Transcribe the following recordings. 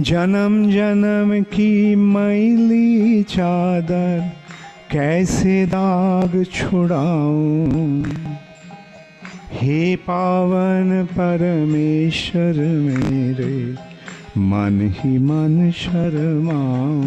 जन्म जन्म की मैली चादर कैसे दाग छुड़ाऊं। हे पावन परमेश्वर मेरे मन ही मन शर्माऊं।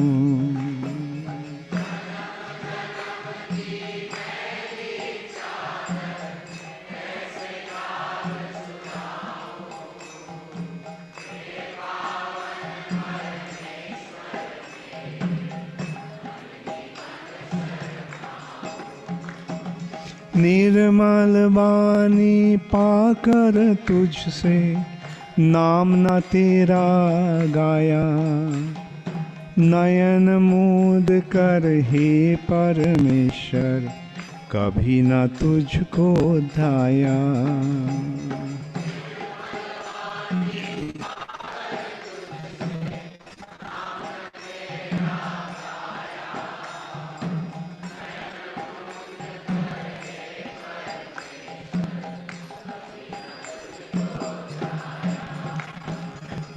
निर्मल वाणी पाकर तुझसे नाम न तेरा गाया। नयन मूंद कर हे परमेश्वर कभी न तुझको ध्याया।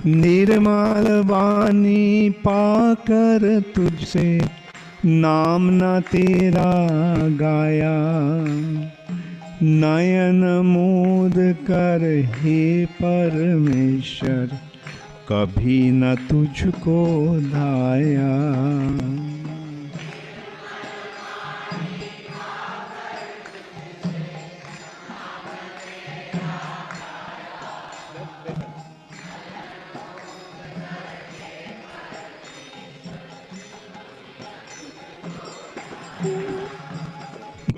निर्मल वाणी पाकर तुझसे नाम न तेरा गाया। नयन मूंद कर हे परमेश्वर कभी न तुझको ध्याया।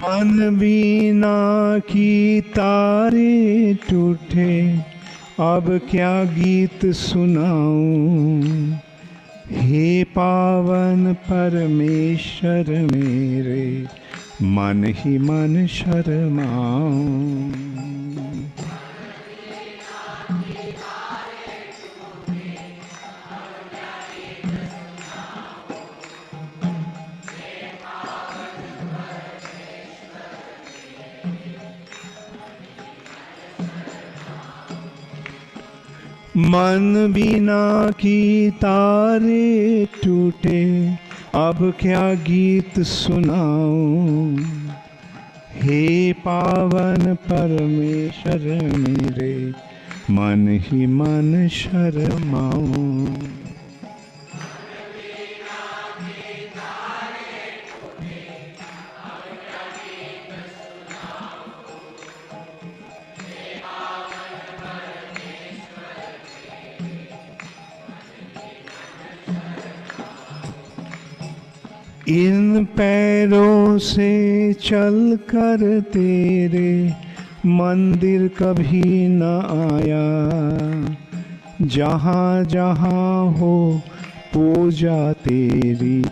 मन वीणा की तारे टूटे अब क्या गीत सुनाऊं। हे पावन परमेश्वर मेरे मन ही मन शर्माऊं। मन बिना की तारे टूटे अब क्या गीत सुनाऊं। हे पावन परमेश्वर मेरे मन ही मन शर्माऊं। इन पैरों से चल कर तेरे मंदिर कभी न आया। जहाँ जहाँ हो पूजा तेरी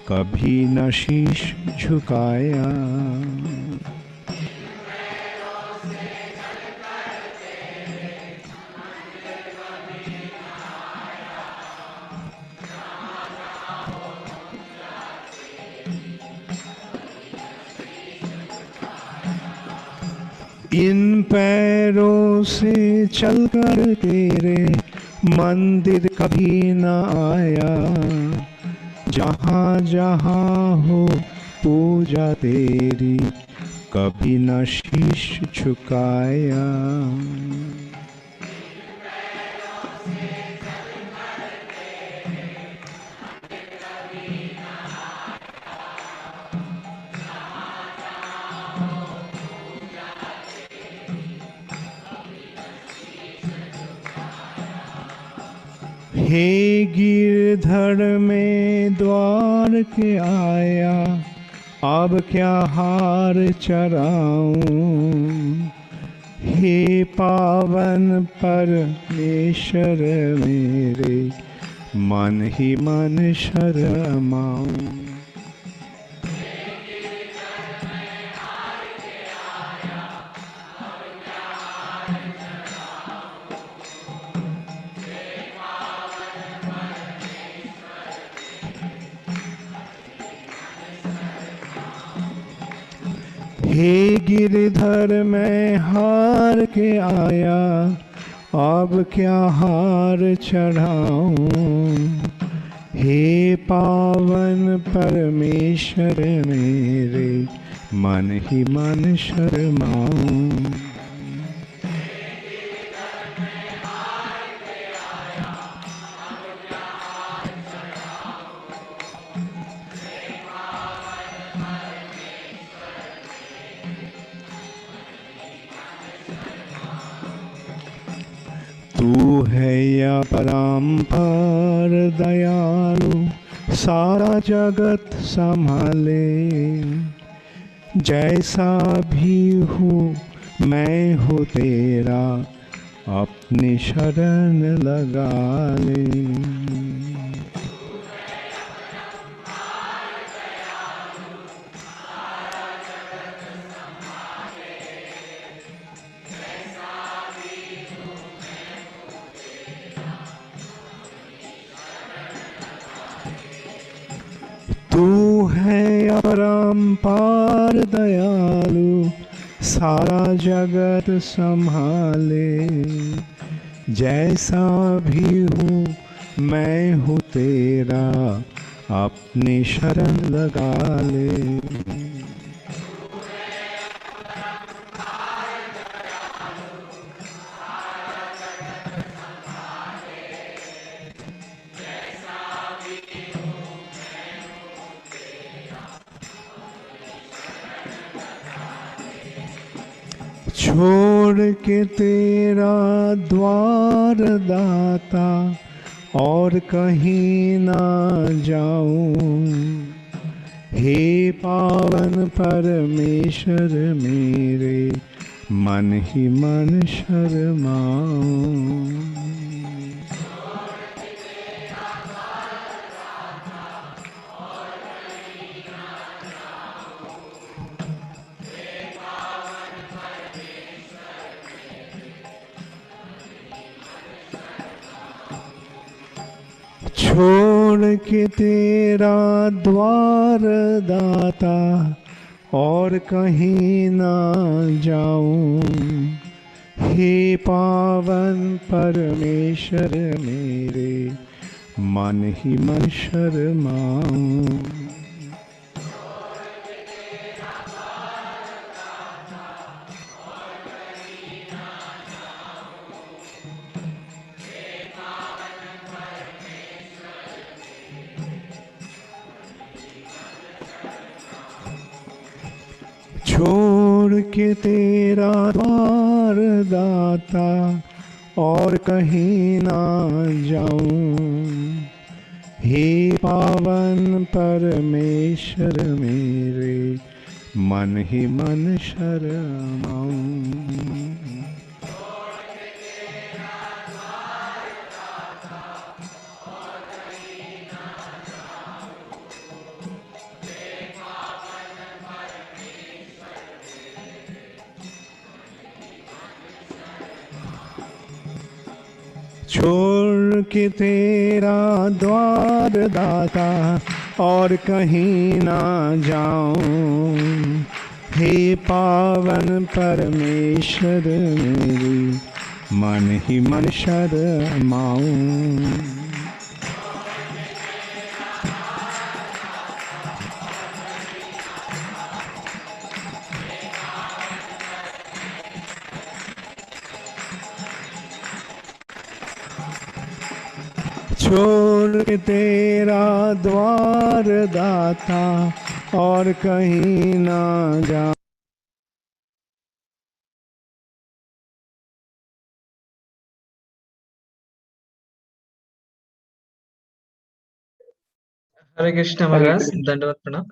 कभी न शीश झुकाया। इन पैरों से चलकर तेरे मंदिर कभी न आया। जहाँ जहाँ हो पूजा तेरी कभी न शीश झुकाया। हे गिरधर में द्वार के आया अब क्या हार चराऊं। हे पावन परमेश्वर मेरे मन ही मन शर्माऊं। हे गिरधर मैं हार के आया अब क्या हार चढ़ाऊं, हे पावन परमेश्वर मेरे, मन ही मन शर्माऊं। तू है या परम्पर दयालु, सारा जगत संभाले। जैसा भी हूँ मैं हूँ तेरा, अपनी शरण लगा ले। तू है अपरंपार दयालु, सारा जगत संभाले। जैसा भी हूँ मैं हूँ तेरा, अपनी शरण लगा ले। छोड़ के तेरा द्वार दाता, और कहीं ना जाऊं। हे पावन परमेश्वर मेरे, मन ही मन शर्माऊं। छोड़ के तेरा द्वार दाता, और कहीं ना जाऊं। हे पावन परमेश्वर मेरे, मन ही मन शर्माऊं। छोड़ के तेरा द्वार दाता, और कहीं ना जाऊं। हे पावन परमेश्वर मेरे, मन ही मन शर्माऊं। छोड़ के तेरा द्वार दाता, और कहीं ना जाऊं। हे पावन परमेश्वर मेरी, मन ही मन शर्माऊं। छोड़ के तेरा द्वार दाता, और कहीं ना जा। Hare Krishna Hare Maharaj, Krishna. Dandavat Pranam.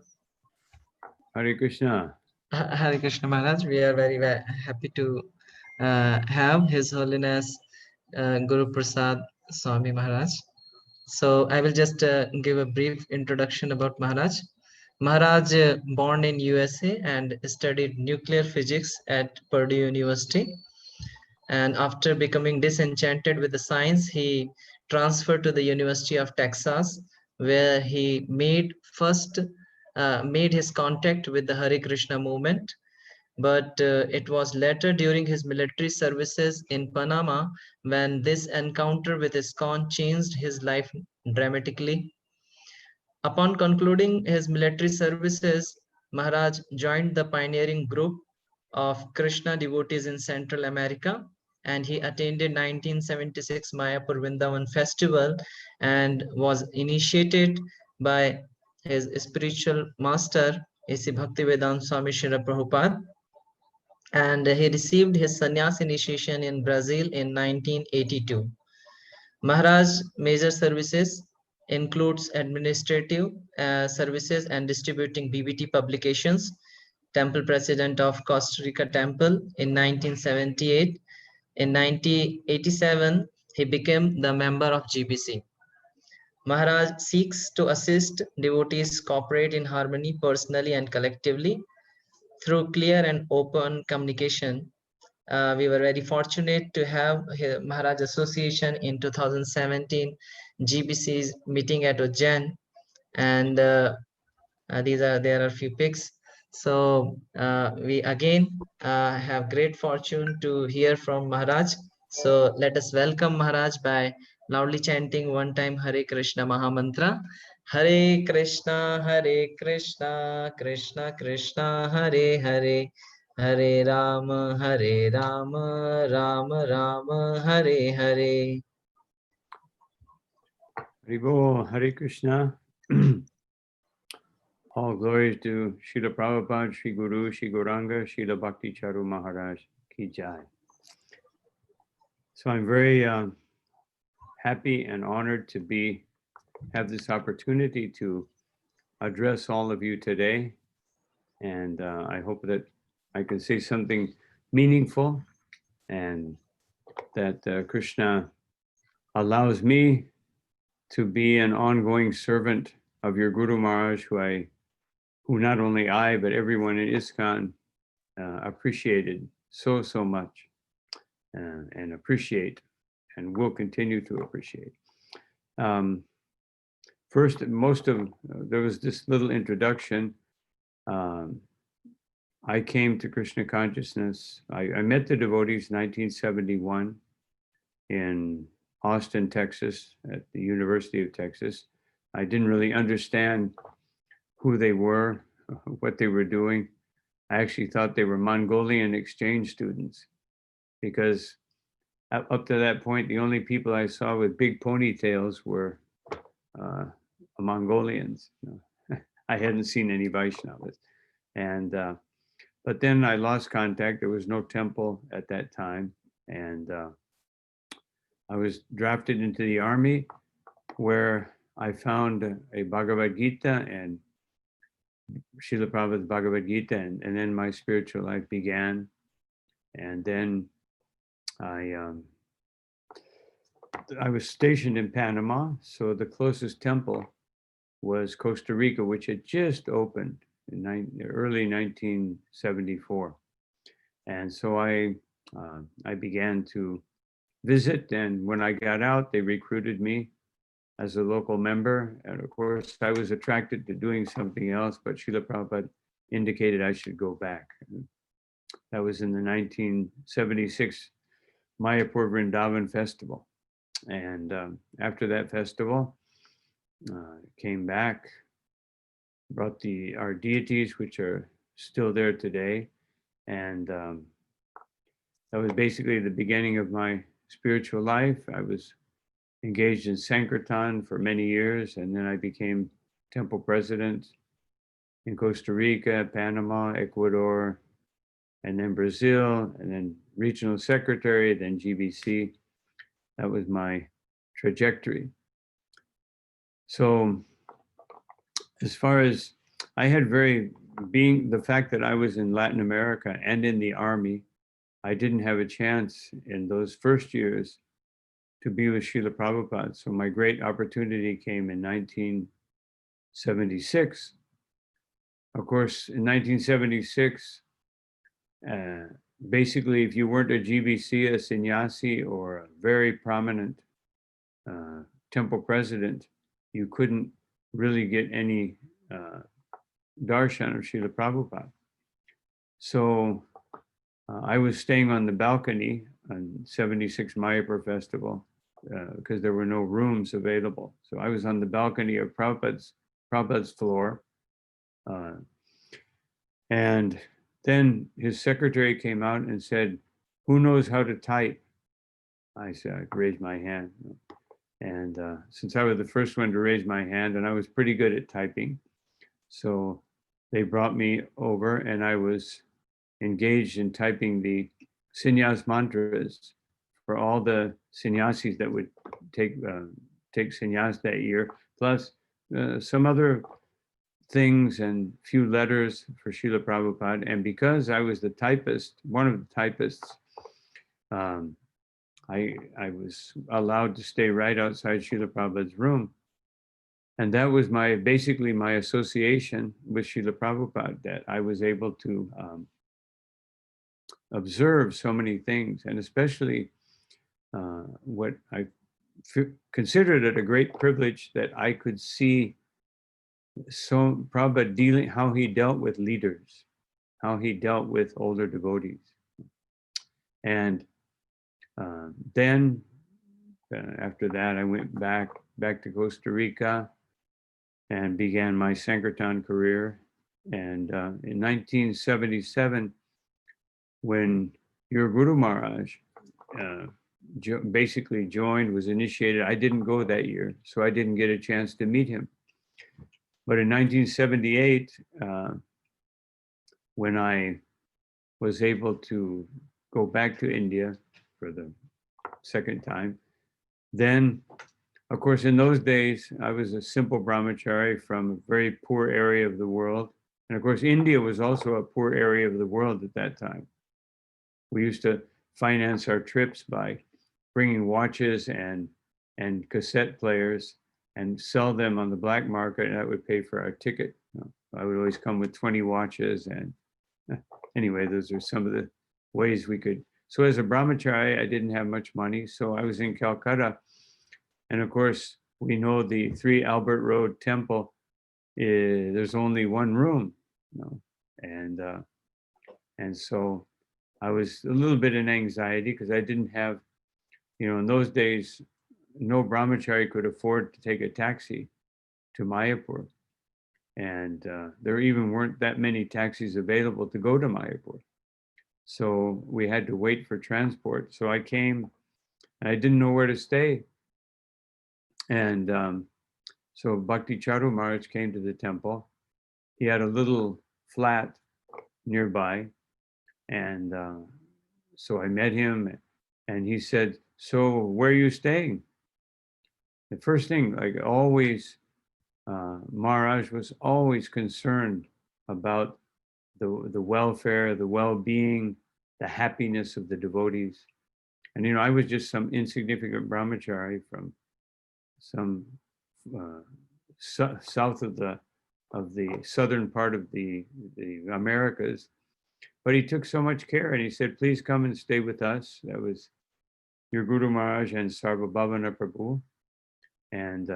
Hare Krishna. Hare Krishna Maharaj, we are very happy to have His Holiness Guru Prasad Swami Maharaj. So I will just give a brief introduction about Maharaj. Maharaj born in USA and studied nuclear physics at Purdue University. And after becoming disenchanted with the science, he transferred to the University of Texas, where he made his contact with the Hare Krishna movement. but it was later during his military services in Panama when this encounter with ISKCON changed his life dramatically. Upon concluding his military services, Maharaj joined the pioneering group of Krishna devotees in Central America, and he attended 1976 Mayapur Vrindavan festival and was initiated by his spiritual master A.C. Bhaktivedanta Swami Srila Prabhupada, and he received his sannyas initiation in Brazil in 1982. Maharaj's major services includes administrative services and distributing BBT publications, temple president of Costa Rica Temple in 1978. In 1987, he became the member of GBC. Maharaj seeks to assist devotees cooperate in harmony personally and collectively through clear and open communication. We were very fortunate to have Maharaj Association in 2017 GBC's meeting at Ujjain, and there are few pics. So we again have great fortune to hear from Maharaj. So let us welcome Maharaj by loudly chanting one time Hare Krishna Mahamantra. Hare Krishna, Krishna Krishna, Hare Hare, Hare Rama, Rama Rama, Hare Hare. Haribo, Hare Krishna. All glories to Srila Prabhupada, Sri Guru, Sri Gauranga, Srila Bhakti Charu Maharaj ki jai. So I'm very happy and honored to have this opportunity to address all of you today. And I hope that I can say something meaningful and that Krishna allows me to be an ongoing servant of your Guru Maharaj, who not only I, but everyone in ISKCON appreciated so much and appreciate and will continue to appreciate. First, there was this little introduction. I came to Krishna consciousness. I met the devotees in 1971 in Austin, Texas, at the University of Texas. I didn't really understand who they were, what they were doing. I actually thought they were Mongolian exchange students, because up to that point, the only people I saw with big ponytails were Mongolians. I hadn't seen any Vaishnavas. But then I lost contact. There was no temple at that time. And I was drafted into the army, where I found a Bhagavad Gita and Srila Prabhupada's Bhagavad Gita, and then my spiritual life began. And then I was stationed in Panama, so the closest temple was Costa Rica, which had just opened in early 1974. And so I began to visit, and when I got out, they recruited me as a local member. And of course, I was attracted to doing something else, but Srila Prabhupada indicated I should go back. That was in the 1976 Mayapur Vrindavan festival. And after that festival, came back, brought our deities, which are still there today. And that was basically the beginning of my spiritual life. I was engaged in Sankirtan for many years, and then I became temple president in Costa Rica, Panama, Ecuador, and then Brazil, and then regional secretary, then GBC. That was my trajectory. So as far as I had being the fact that I was in Latin America and in the army, I didn't have a chance in those first years to be with Srila Prabhupada. So my great opportunity came in 1976. Of course, in 1976, basically, if you weren't a GBC, a sannyasi, or a very prominent temple president, you couldn't really get any darshan of Srila Prabhupada. So I was staying on the balcony on 76 Mayapur Festival because there were no rooms available. So I was on the balcony of Prabhupada's floor. And then his secretary came out and said, "Who knows how to type?" I said, I raised my hand. And since I was the first one to raise my hand, and I was pretty good at typing, so they brought me over and I was engaged in typing the sannyas mantras for all the sannyasis that would take sannyas that year, plus some other things and few letters for Srila Prabhupada. And because I was the typist, one of the typists, I was allowed to stay right outside Srila Prabhupada's room. And that was basically my association with Srila Prabhupada, that I was able to observe so many things, and especially what I considered it a great privilege that I could see so Prabhupada how he dealt with leaders, how he dealt with older devotees. And then after that, I went back to Costa Rica and began my Sankirtan career. And in 1977, when your Guru Maharaj basically was initiated, I didn't go that year, so I didn't get a chance to meet him. But in 1978, when I was able to go back to India for the second time, then, of course, in those days, I was a simple brahmachari from a very poor area of the world. And of course, India was also a poor area of the world at that time. We used to finance our trips by bringing watches and cassette players and sell them on the black market, and that would pay for our ticket. I would always come with 20 watches, and anyway, those are some of the ways we could. So as a brahmachari, I didn't have much money, so I was in Calcutta, and of course, we know the 3 Albert Road temple, there's only one room, and so I was a little bit in anxiety because I didn't have, in those days, no brahmachari could afford to take a taxi to Mayapur. And there even weren't that many taxis available to go to Mayapur. So we had to wait for transport. So I came and I didn't know where to stay. And so Bhakti Charu Maharaj came to the temple. He had a little flat nearby. And so I met him and he said, "So where are you staying?" The first thing, like always, Maharaj was always concerned about the welfare, the well-being, the happiness of the devotees. And I was just some insignificant brahmachari from some south of the southern part of the Americas. But he took so much care, and he said, "Please come and stay with us." That was your Guru Maharaj and Sarvabhavana Prabhu. And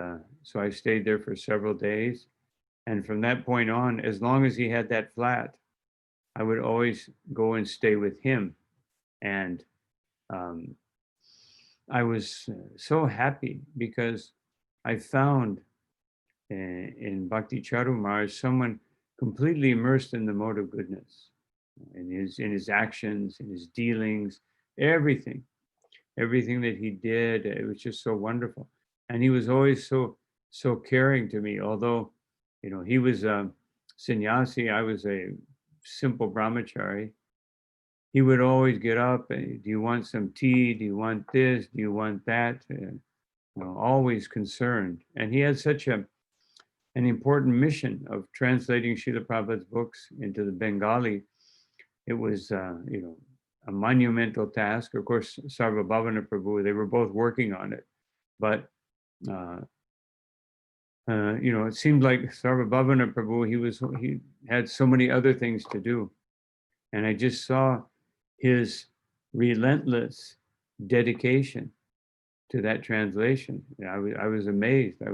so I stayed there for several days. And from that point on, as long as he had that flat, I would always go and stay with him. And I was so happy because I found in Bhakti Charu Maharaj someone completely immersed in the mode of goodness, in his actions, in his dealings, everything that he did. It was just so wonderful. And he was always so caring to me, although, he was a sannyasi, I was a simple brahmachari. He would always get up and, "Do you want some tea? Do you want this? Do you want that?" Always concerned. And he had such an important mission of translating Srila Prabhupada's books into the Bengali. It was, a monumental task. Of course, Sarvabhavana Prabhu, they were both working on it. But it seemed like Sarvabhavana Prabhu, he had so many other things to do. And I just saw his relentless dedication to that translation. I was amazed. I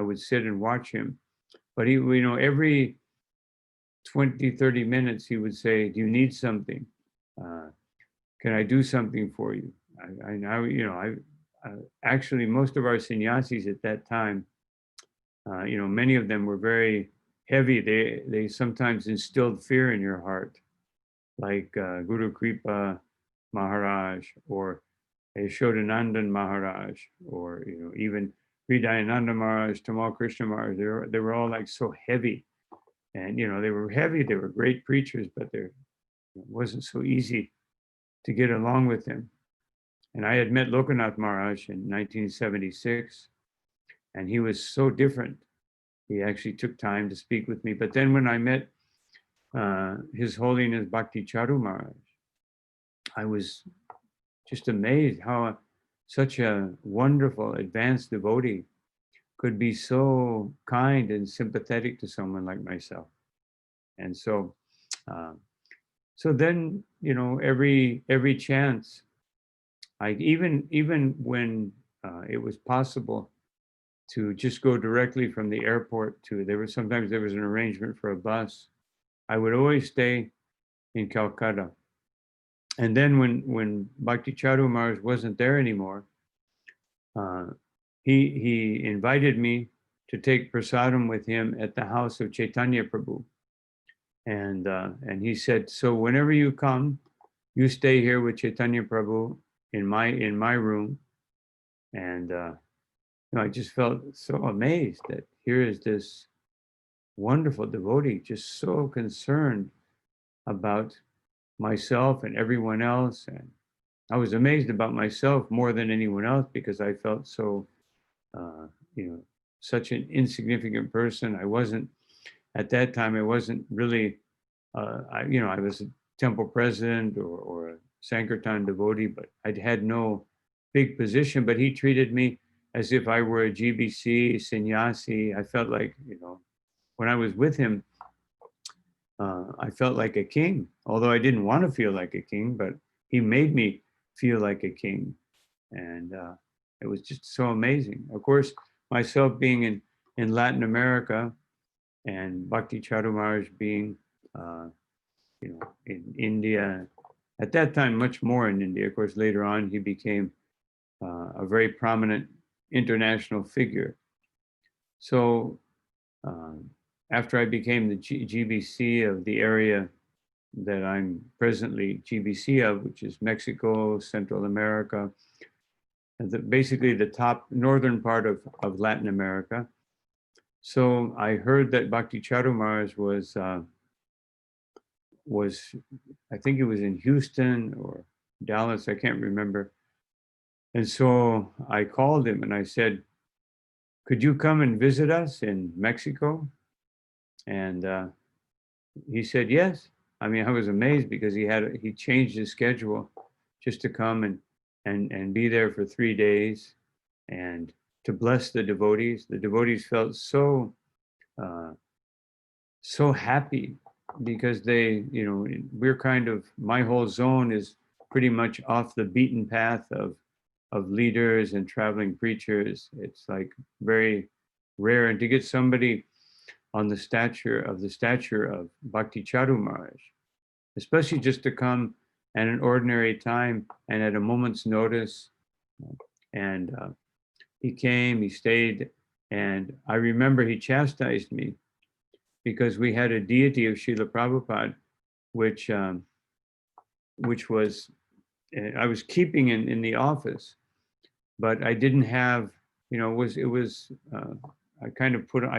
would sit and watch him. But he, every 20, 30 minutes, he would say, do you need something? Can I do something for you? Actually, most of our sannyasis at that time, many of them were very heavy. They sometimes instilled fear in your heart, like Guru Kripa Maharaj or Yashodanandan Maharaj, or even Hridayananda Maharaj, Tamal Krishna Maharaj. They were all like so heavy, and they were heavy. They were great preachers, but it wasn't so easy to get along with them. And I had met Lokanath Maharaj in 1976, and he was so different. He actually took time to speak with me. But then when I met His Holiness Bhakti Charu Maharaj, I was just amazed how such a wonderful advanced devotee could be so kind and sympathetic to someone like myself. And so then, every chance, even when it was possible to just go directly from the airport sometimes there was an arrangement for a bus, I would always stay in Calcutta. And then when Bhakti Charu Maharaj wasn't there anymore, he invited me to take prasadam with him at the house of Chaitanya Prabhu. And he said, so whenever you come, you stay here with Chaitanya Prabhu in my room. And I just felt so amazed that here is this wonderful devotee just so concerned about myself and everyone else. And I was amazed about myself more than anyone else, because I felt so, such an insignificant person. At that time, I wasn't really, I was a temple president or a Sankirtan devotee, but I had no big position. But he treated me as if I were a GBC sannyasi. I felt like, when I was with him, I felt like a king, although I didn't want to feel like a king, but he made me feel like a king. And it was just so amazing. Of course, myself being in Latin America, and Bhakti Charu Maharaj being, in India, at that time, much more in India. Of course, later on, he became a very prominent international figure. So after I became the GBC of the area that I'm presently GBC of, which is Mexico, Central America, and basically the top northern part of Latin America. So I heard that Bhakti Charu Maharaj was, I think it was in Houston or Dallas, I can't remember. And so I called him and I said, could you come and visit us in Mexico? And he said, yes. I mean, I was amazed because he changed his schedule just to come and be there for 3 days and to bless the devotees. The devotees felt so happy because my whole zone is pretty much off the beaten path of leaders and traveling preachers. It's like very rare. And to get somebody on the stature of Bhakti Charu Maharaj, especially just to come at an ordinary time and at a moment's notice. And he came, he stayed, and I remember he chastised me because we had a deity of Srila Prabhupada, which was, I was keeping in the office, but I didn't have, I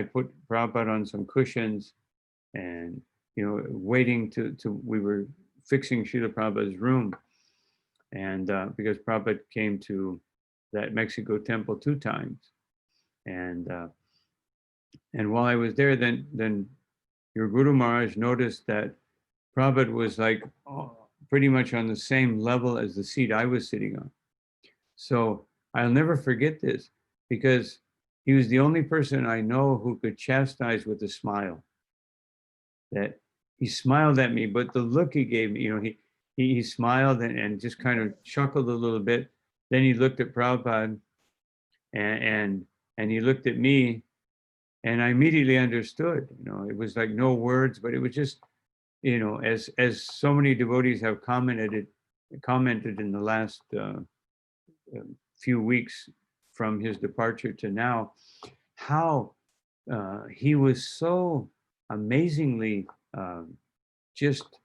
put Prabhupada on some cushions and, waiting we were fixing Srila Prabhupada's room. And because Prabhupada came to that Mexico temple 2 times. And while I was there, then your Guru Maharaj noticed that Prabhupada was like pretty much on the same level as the seat I was sitting on. So I'll never forget this because he was the only person I know who could chastise with a smile. That he smiled at me, but the look he gave me, he smiled and just kind of chuckled a little bit. Then he looked at Prabhupada and he looked at me And I immediately understood, it was like no words, but it was just, as so many devotees have commented in the last few weeks from his departure to now, how he was so amazingly just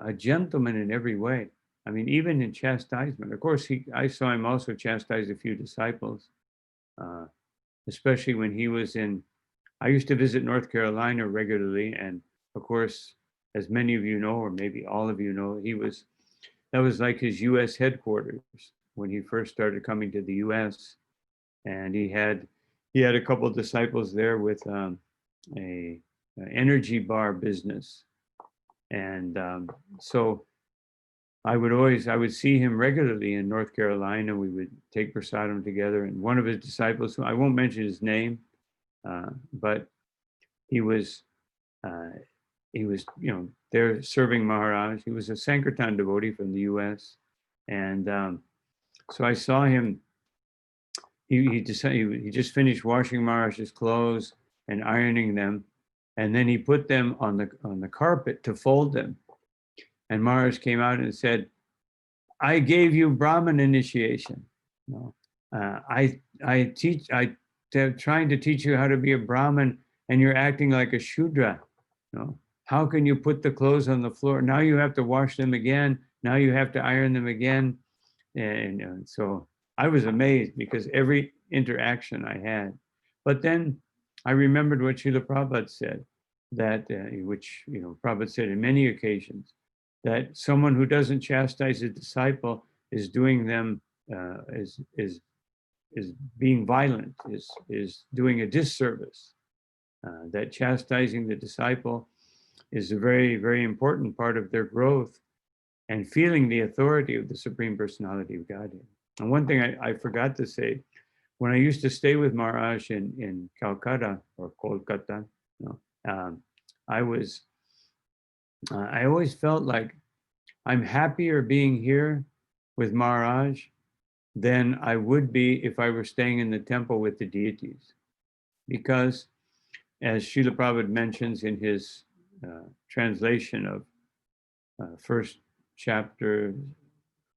a gentleman in every way. I mean, even in chastisement. Of course, I saw him also chastise a few disciples, especially when he was I used to visit North Carolina regularly. And of course, as many of you know, or maybe all of you know, that was like his US headquarters when he first started coming to the US. And he had a couple of disciples there with a energy bar business. And so I would see him regularly in North Carolina. We would take prasadam together, and one of his disciples, who I won't mention his name, but he was there serving Maharaj. He was a Sankirtan devotee from the U.S. And so I saw him. He just finished washing Maharaj's clothes and ironing them, and then he put them on the carpet to fold them. And Maharaj came out and said, "I gave you Brahman initiation. I'm trying to teach you how to be a Brahman, and you're acting like a Shudra. How can you put the clothes on the floor? Now you have to wash them again. Now you have to iron them again." And so I was amazed because every interaction I had. But then I remembered what Srila Prabhupada said, that which Prabhupada said in many occasions, that someone who doesn't chastise a disciple is doing them is being violent, is doing a disservice. That chastising the disciple is a very, very important part of their growth and feeling the authority of the Supreme Personality of Godhead. And one thing I forgot to say, when I used to stay with Maharaj in Calcutta or Kolkata, I always felt like I'm happier being here with Maharaj than I would be if I were staying in the temple with the deities. Because as Srila Prabhupada mentions in his translation of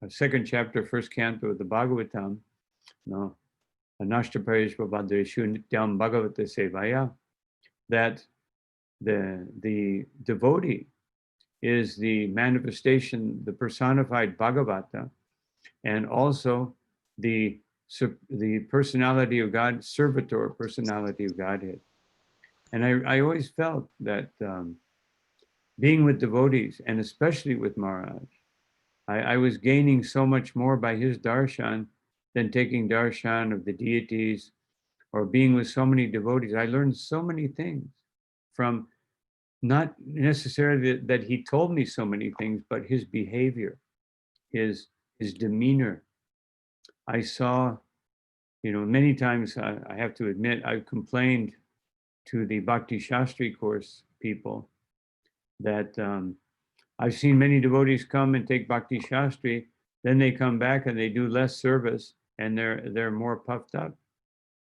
second chapter, first canto of the Bhagavatam, Anashtapayesh Babadreshu Nityam Bhagavata Sevaya, that the devotee is the manifestation, the personified Bhagavata, and also the personality of God, servitor personality of Godhead. And I always felt that being with devotees, and especially with Maharaj, I was gaining so much more by his darshan than taking darshan of the deities or being with so many devotees. I learned so many things from not necessarily that he told me so many things, but his behavior, his demeanor. I saw, many times I have to admit, I've complained to the Bhakti Shastri course people that I've seen many devotees come and take Bhakti Shastri, then they come back and they do less service and they're more puffed up.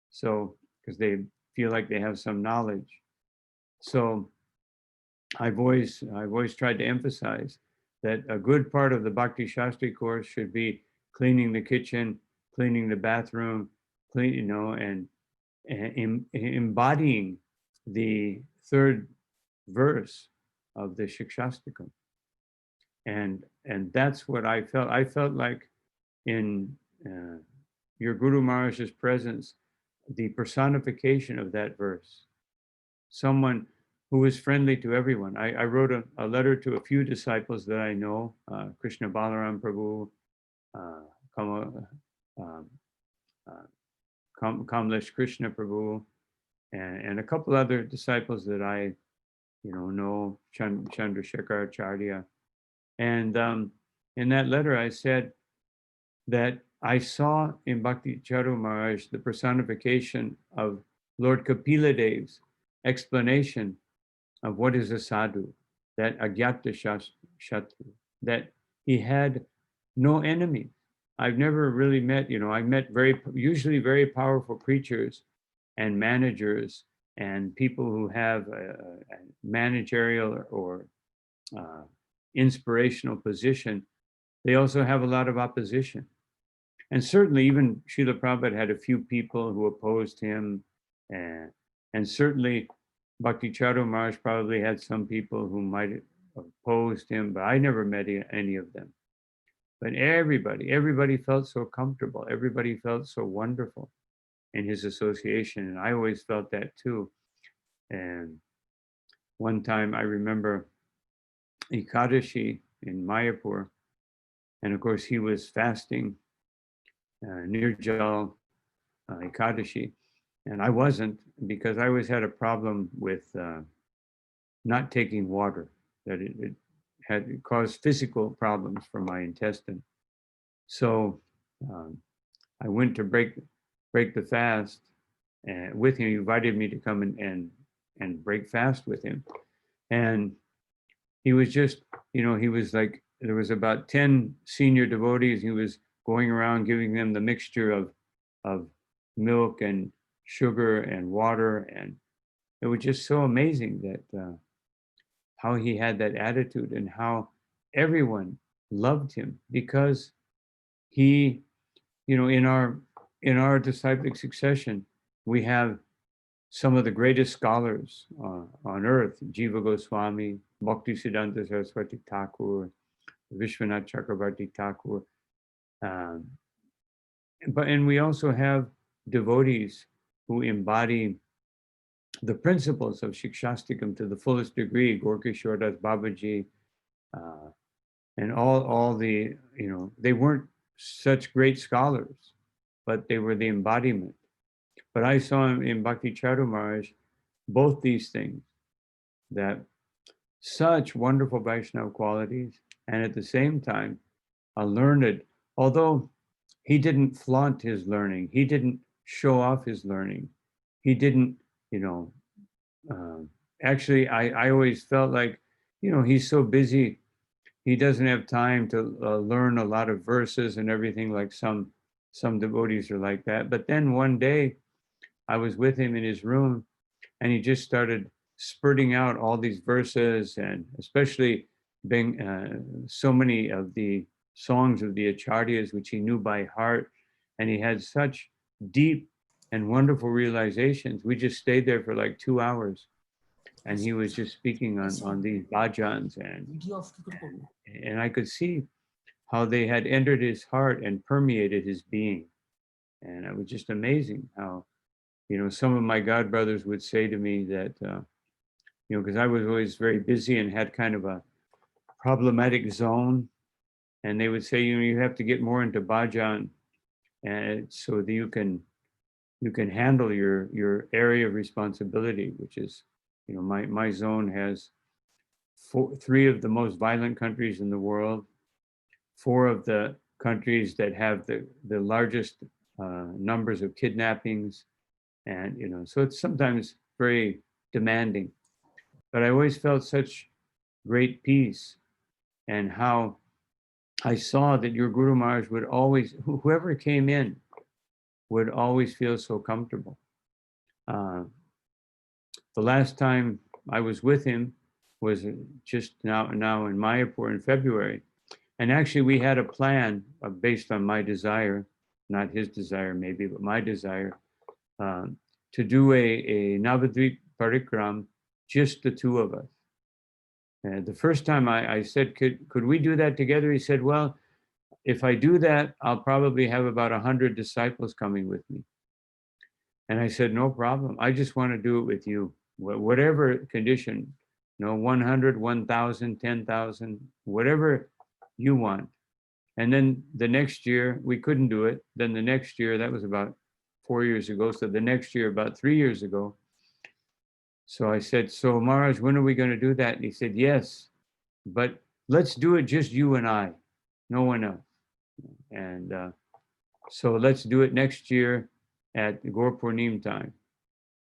So, because they feel like they have some knowledge. So I've always tried to emphasize that a good part of the Bhakti Shastri course should be cleaning the kitchen, cleaning the bathroom, and embodying the third verse of the Shikshastakam. And that's what I felt. I felt like in your Guru Maharaj's presence, the personification of that verse. Someone who is friendly to everyone. I wrote a letter to a few disciples that I know, Krishna Balaram Prabhu, Kamlesh Krishna Prabhu, and a couple other disciples that I know, Chandrasekhar Acharya. And in that letter, I said that I saw in Bhakti Charu Maharaj the personification of Lord Kapila Dev's explanation of what is a sadhu, that agyata shatru, that he had no enemies. I've never really met, I met usually very powerful preachers and managers and people who have a managerial or inspirational position, they also have a lot of opposition. And certainly even Srila Prabhupada had a few people who opposed him. And certainly Bhakti Charu Maharaj probably had some people who might have opposed him, but I never met any of them. But everybody felt so comfortable. Everybody felt so wonderful in his association. And I always felt that too. And one time I remember Ekadashi in Mayapur, and of course he was fasting, Nirjal Ekadashi, and I wasn't, because I always had a problem with not taking water, that it had caused physical problems for my intestine. So I went to break the fast with him. He invited me to come and break fast with him. And he was just, he was like, there was about 10 senior devotees. He was going around giving them the mixture of milk and sugar and water. And it was just so amazing that how he had that attitude and how everyone loved him, because he, in our disciplic succession, we have some of the greatest scholars on earth: Jiva Goswami, Bhakti Siddhanta Saraswati Thakur, Vishwanath Chakravarti Thakur. And we also have devotees who embody the principles of Shikshastikam to the fullest degree: Gorkishore Das Babaji, and all the, they weren't such great scholars, but they were the embodiment. But I saw in Bhakti Charu Maharaj both these things, that such wonderful Vaishnava qualities, and at the same time, a learned, although he didn't flaunt his learning, he didn't show off his learning, he didn't, actually, I always felt like, he's so busy, he doesn't have time to learn a lot of verses and everything, like some devotees are like that. But then one day, I was with him in his room, and he just started spurting out all these verses, and especially being so many of the songs of the acharyas, which he knew by heart. And he had such deep and wonderful realizations. We just stayed there for like 2 hours, and he was just speaking on these bhajans, and I could see how they had entered his heart and permeated his being. And it was just amazing how, some of my god brothers would say to me that, because I was always very busy and had kind of a problematic zone, and they would say, you have to get more into bhajan, and so that you can handle your area of responsibility, which is, my zone has 3 of the most violent countries in the world, 4 of the countries that have the largest numbers of kidnappings. And, so it's sometimes very demanding, but I always felt such great peace, and how I saw that your Guru Maharaj would always, whoever came in, would always feel so comfortable. The last time I was with him was just now in Mayapur in February. And actually we had a plan based on my desire, not his desire maybe, but my desire, to do a Navadvip Parikram, just the 2 of us. And the first time I said, could we do that together? He said, well, if I do that, I'll probably have about 100 disciples coming with me. And I said, no problem. I just want to do it with you, whatever condition, 100, 1,000, 10,000, whatever you want. And then the next year, we couldn't do it. Then the next year, that was about 4 years ago. So the next year, about 3 years ago. So I said, so Maharaj, when are we going to do that? And he said, yes, but let's do it just you and I, no one else. And so let's do it next year at Gaur Purnim time,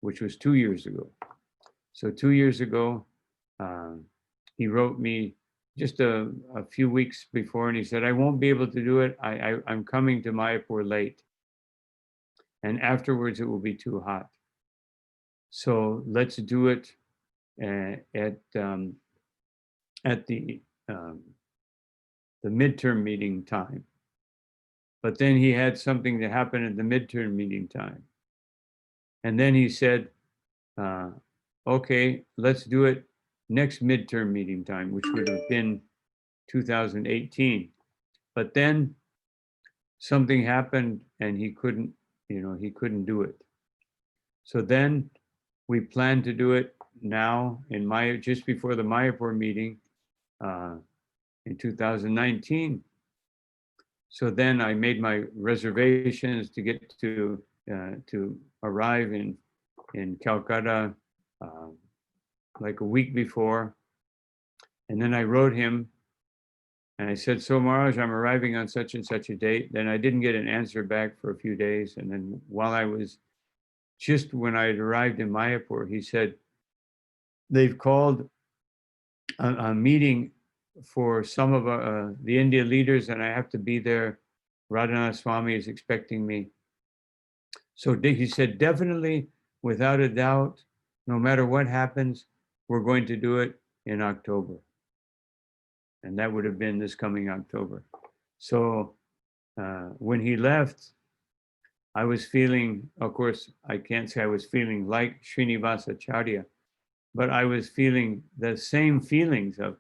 which was 2 years ago. So 2 years ago, he wrote me just a few weeks before, and he said, I won't be able to do it. I'm coming to Mayapur late. And afterwards, it will be too hot. So let's do it at the midterm meeting time. But then he had something that happened at the midterm meeting time. And then he said, okay, let's do it next midterm meeting time, which would have been 2018. But then something happened and he couldn't do it. So then we planned to do it now in just before the Mayapur meeting in 2019. So then I made my reservations to get to arrive in Calcutta like a week before. And then I wrote him and I said, so Maharaj, I'm arriving on such and such a date. Then I didn't get an answer back for a few days. And then when I had arrived in Mayapur, he said, they've called a meeting for some of the India leaders and I have to be there. Radhanath Swami is expecting me. So he said, definitely, without a doubt, no matter what happens, we're going to do it in October. And that would have been this coming October. So when he left, I was feeling, of course, I can't say I was feeling like Srinivasacharya, but I was feeling the same feelings of,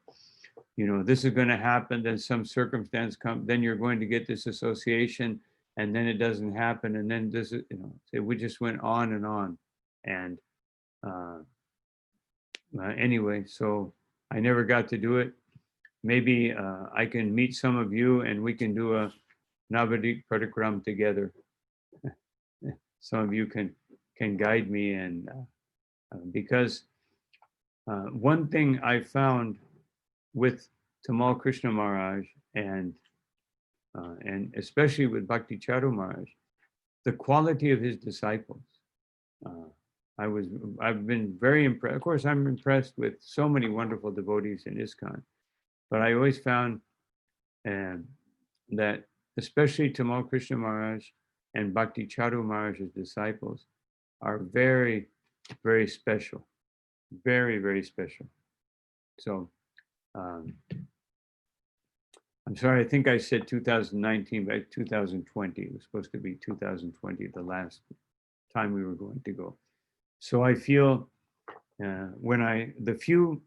this is going to happen, then some circumstance comes, then you're going to get this association, and then it doesn't happen, and then this is, we just went on and on. And anyway, so I never got to do it. Maybe I can meet some of you and we can do a Navadik Pradikram together. Some of you can guide me, and because one thing I found with Tamal Krishna Maharaj and especially with Bhakti Charu Maharaj, the quality of his disciples. I've been very impressed. Of course, I'm impressed with so many wonderful devotees in ISKCON, but I always found that especially Tamal Krishna Maharaj and Bhakti Charu Maharaj's disciples are very, very special. Very, very special. So I'm sorry, I think I said 2019, but 2020. It was supposed to be 2020, the last time we were going to go. So I feel the few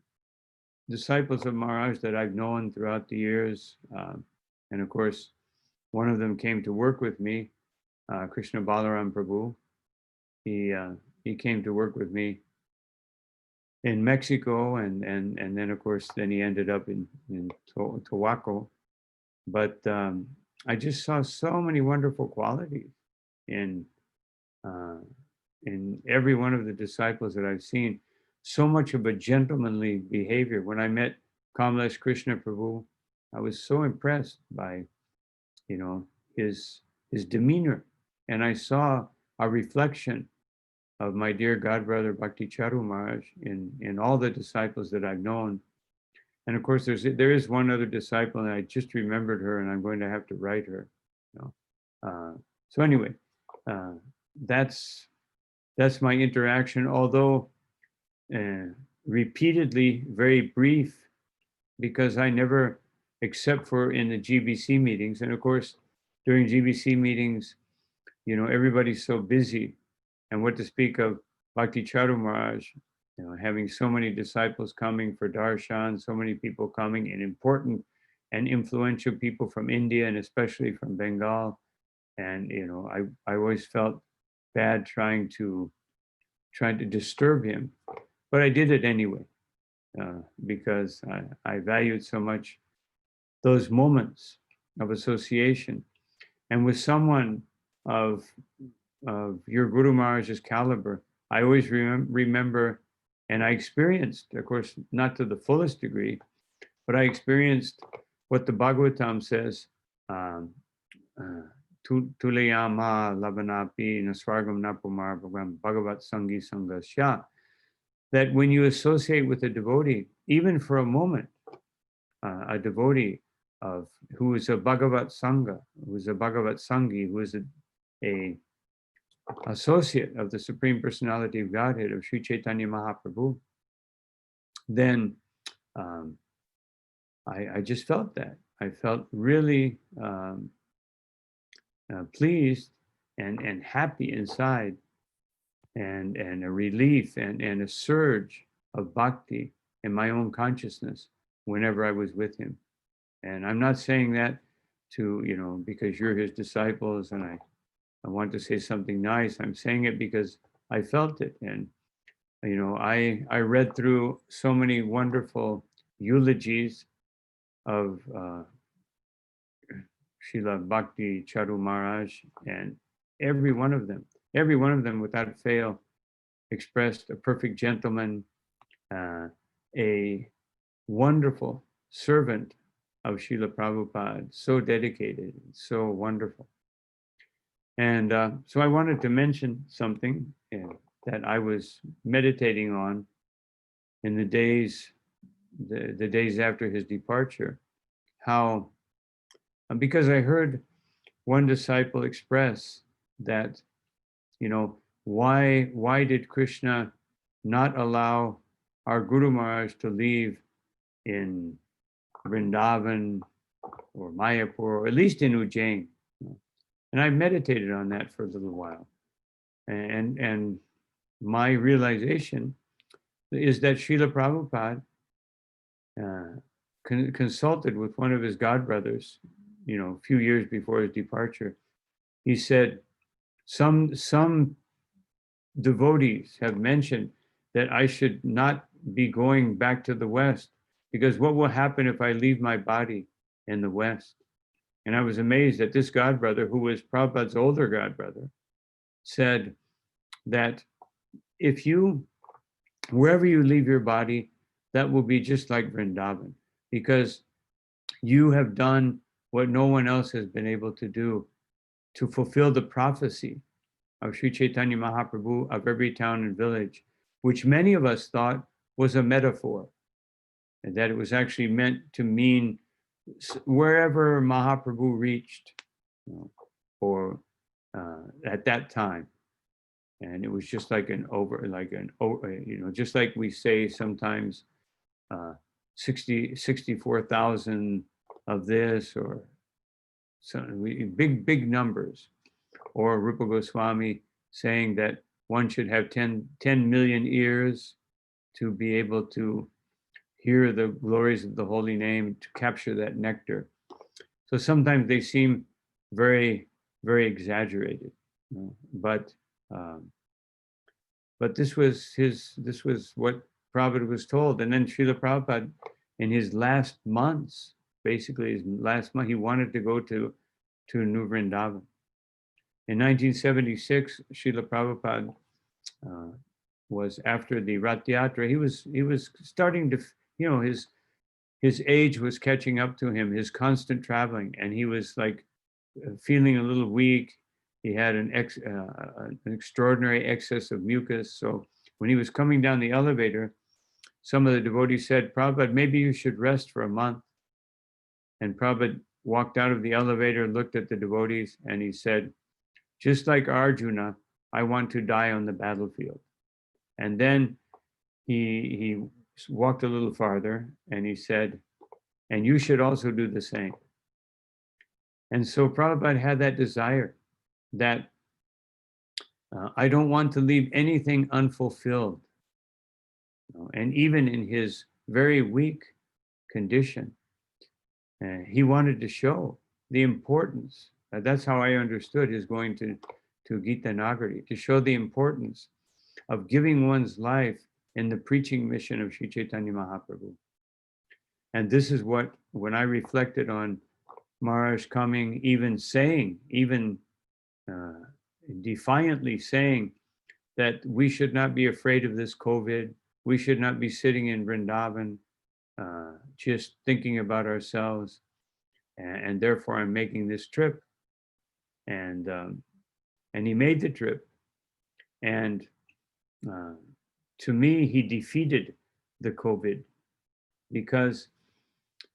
disciples of Maharaj that I've known throughout the years, and of course, one of them came to work with me, Krishna Balaram Prabhu. He came to work with me in Mexico, and then of course, then he ended up in Tobacco. But I just saw so many wonderful qualities in every one of the disciples that I've seen. So much of a gentlemanly behavior. When I met Kamlesh Krishna Prabhu, I was so impressed by, his demeanor, and I saw a reflection of my dear godbrother Bhakti Charu Maharaj in all the disciples that I've known. And of course, there is one other disciple, and I just remembered her, and I'm going to have to write her. So anyway, that's my interaction, although repeatedly very brief, because I never, except for in the GBC meetings, and of course, during GBC meetings, everybody's so busy, and what to speak of Bhakti Charu Maharaj, having so many disciples coming for darshan, so many people coming, and important and influential people from India and especially from Bengal. And I always felt bad trying to disturb him, but I did it anyway because I valued so much those moments of association, and with someone of your Guru Maharaj's caliber, I always remember. And I experienced, of course, not to the fullest degree, but I experienced what the Bhagavatam says, Tulayama Labanapi Naswargam Napumar Bhagavat Sangi Sangasya, that when you associate with a devotee, even for a moment, a devotee who is a Bhagavat Sangha, who is a Bhagavat Sangi, who is associate of the Supreme Personality of Godhead of Sri Chaitanya Mahaprabhu, then I just felt that. I felt really pleased and happy inside, and a relief and a surge of bhakti in my own consciousness whenever I was with him. And I'm not saying that to, because you're his disciples and I want to say something nice. I'm saying it because I felt it. And, I read through so many wonderful eulogies of Srila Bhakti Charu Maharaj, and every one of them without fail expressed a perfect gentleman, a wonderful servant of Srila Prabhupada, so dedicated, so wonderful. And so I wanted to mention something that I was meditating on in the days after his departure, how, because I heard one disciple express that, why did Krishna not allow our Guru Maharaj to leave in Vrindavan or Mayapur, or at least in Ujjain? And I meditated on that for a little while. And my realization is that Srila Prabhupada consulted with one of his godbrothers, a few years before his departure. He said, some devotees have mentioned that I should not be going back to the West, because what will happen if I leave my body in the West? And I was amazed that this godbrother, who was Prabhupada's older godbrother, said that wherever you leave your body, that will be just like Vrindavan, because you have done what no one else has been able to do to fulfill the prophecy of Sri Chaitanya Mahaprabhu of every town and village, which many of us thought was a metaphor, and that it was actually meant to mean wherever Mahaprabhu reached, or at that time. And it was just like just like we say sometimes 64,000 of this, or some big numbers, or Rupa Goswami saying that one should have 10 million ears to be able to hear the glories of the holy name, to capture that nectar. So sometimes they seem very, very exaggerated, but this was what Prabhupada was told. And then Srila Prabhupada, in his last months, basically his last month, he wanted to go to New Vrindavan. In 1976, Srila Prabhupada was, after the Rath Yatra, he was starting to, his age was catching up to him, his constant traveling, and he was like feeling a little weak. He had an extraordinary excess of mucus. So when he was coming down the elevator, some of the devotees said, Prabhupada, maybe you should rest for a month. And Prabhupada walked out of the elevator, looked at the devotees, and he said, just like Arjuna, I want to die on the battlefield. And then he walked a little farther and he said, and you should also do the same. And so Prabhupada had that desire that I don't want to leave anything unfulfilled. And even in his very weak condition, he wanted to show the importance. That's how I understood his going to Gita Nagari, to show the importance of giving one's life in the preaching mission of Sri Chaitanya Mahaprabhu. And this is what, when I reflected on Maharaj coming, even defiantly saying that we should not be afraid of this COVID, we should not be sitting in Vrindavan, just thinking about ourselves, and therefore I'm making this trip. And he made the trip, and to me, he defeated the COVID, because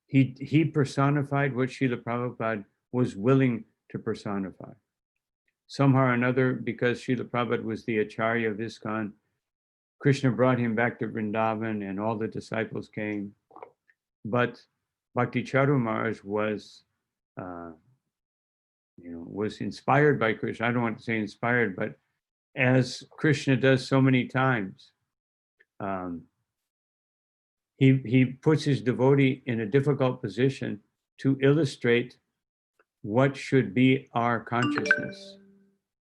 he personified what Srila Prabhupada was willing to personify. somehow or another, because Srila Prabhupada was the Acharya of ISKCON, Krishna brought him back to Vrindavan and all the disciples came. But Bhakti Charu Maharaj was, was inspired by Krishna. I don't want to say inspired, but as Krishna does so many times, he puts his devotee in a difficult position to illustrate what should be our consciousness.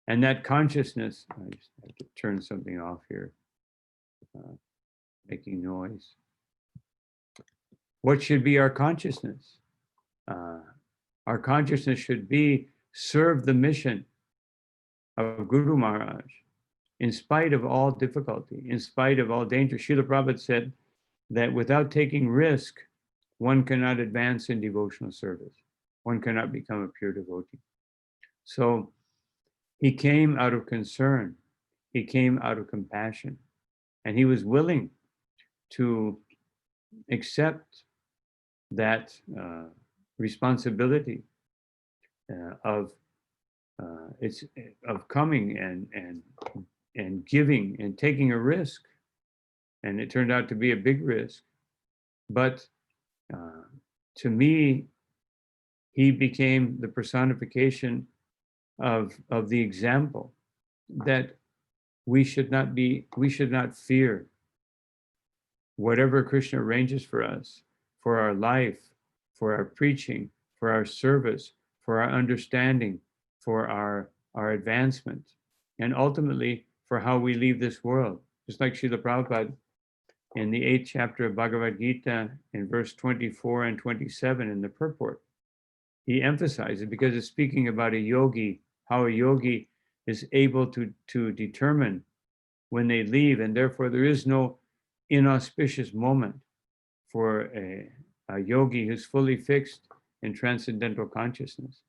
And that consciousness, I just have to turn something off here, making noise. What should be our consciousness? Our consciousness should be serve the mission of Guru Maharaj in spite of all difficulty, in spite of all danger. Srila Prabhupada said that without taking risk, one cannot advance in devotional service. One cannot become a pure devotee. So he came out of concern. He came out of compassion. And he was willing to accept that responsibility of coming and giving and taking a risk. And it turned out to be a big risk. But to me, he became the personification of the example that we should not fear whatever Krishna arranges for us, for our life, for our preaching, for our service, for our understanding, for our advancement, and ultimately for how we leave this world. Just like Srila Prabhupada in the 8th chapter of Bhagavad Gita in verse 24 and 27 in the purport, he emphasizes, because it's speaking about a yogi, how a yogi is able to determine when they leave, and therefore there is no inauspicious moment for a yogi who's fully fixed in transcendental consciousness.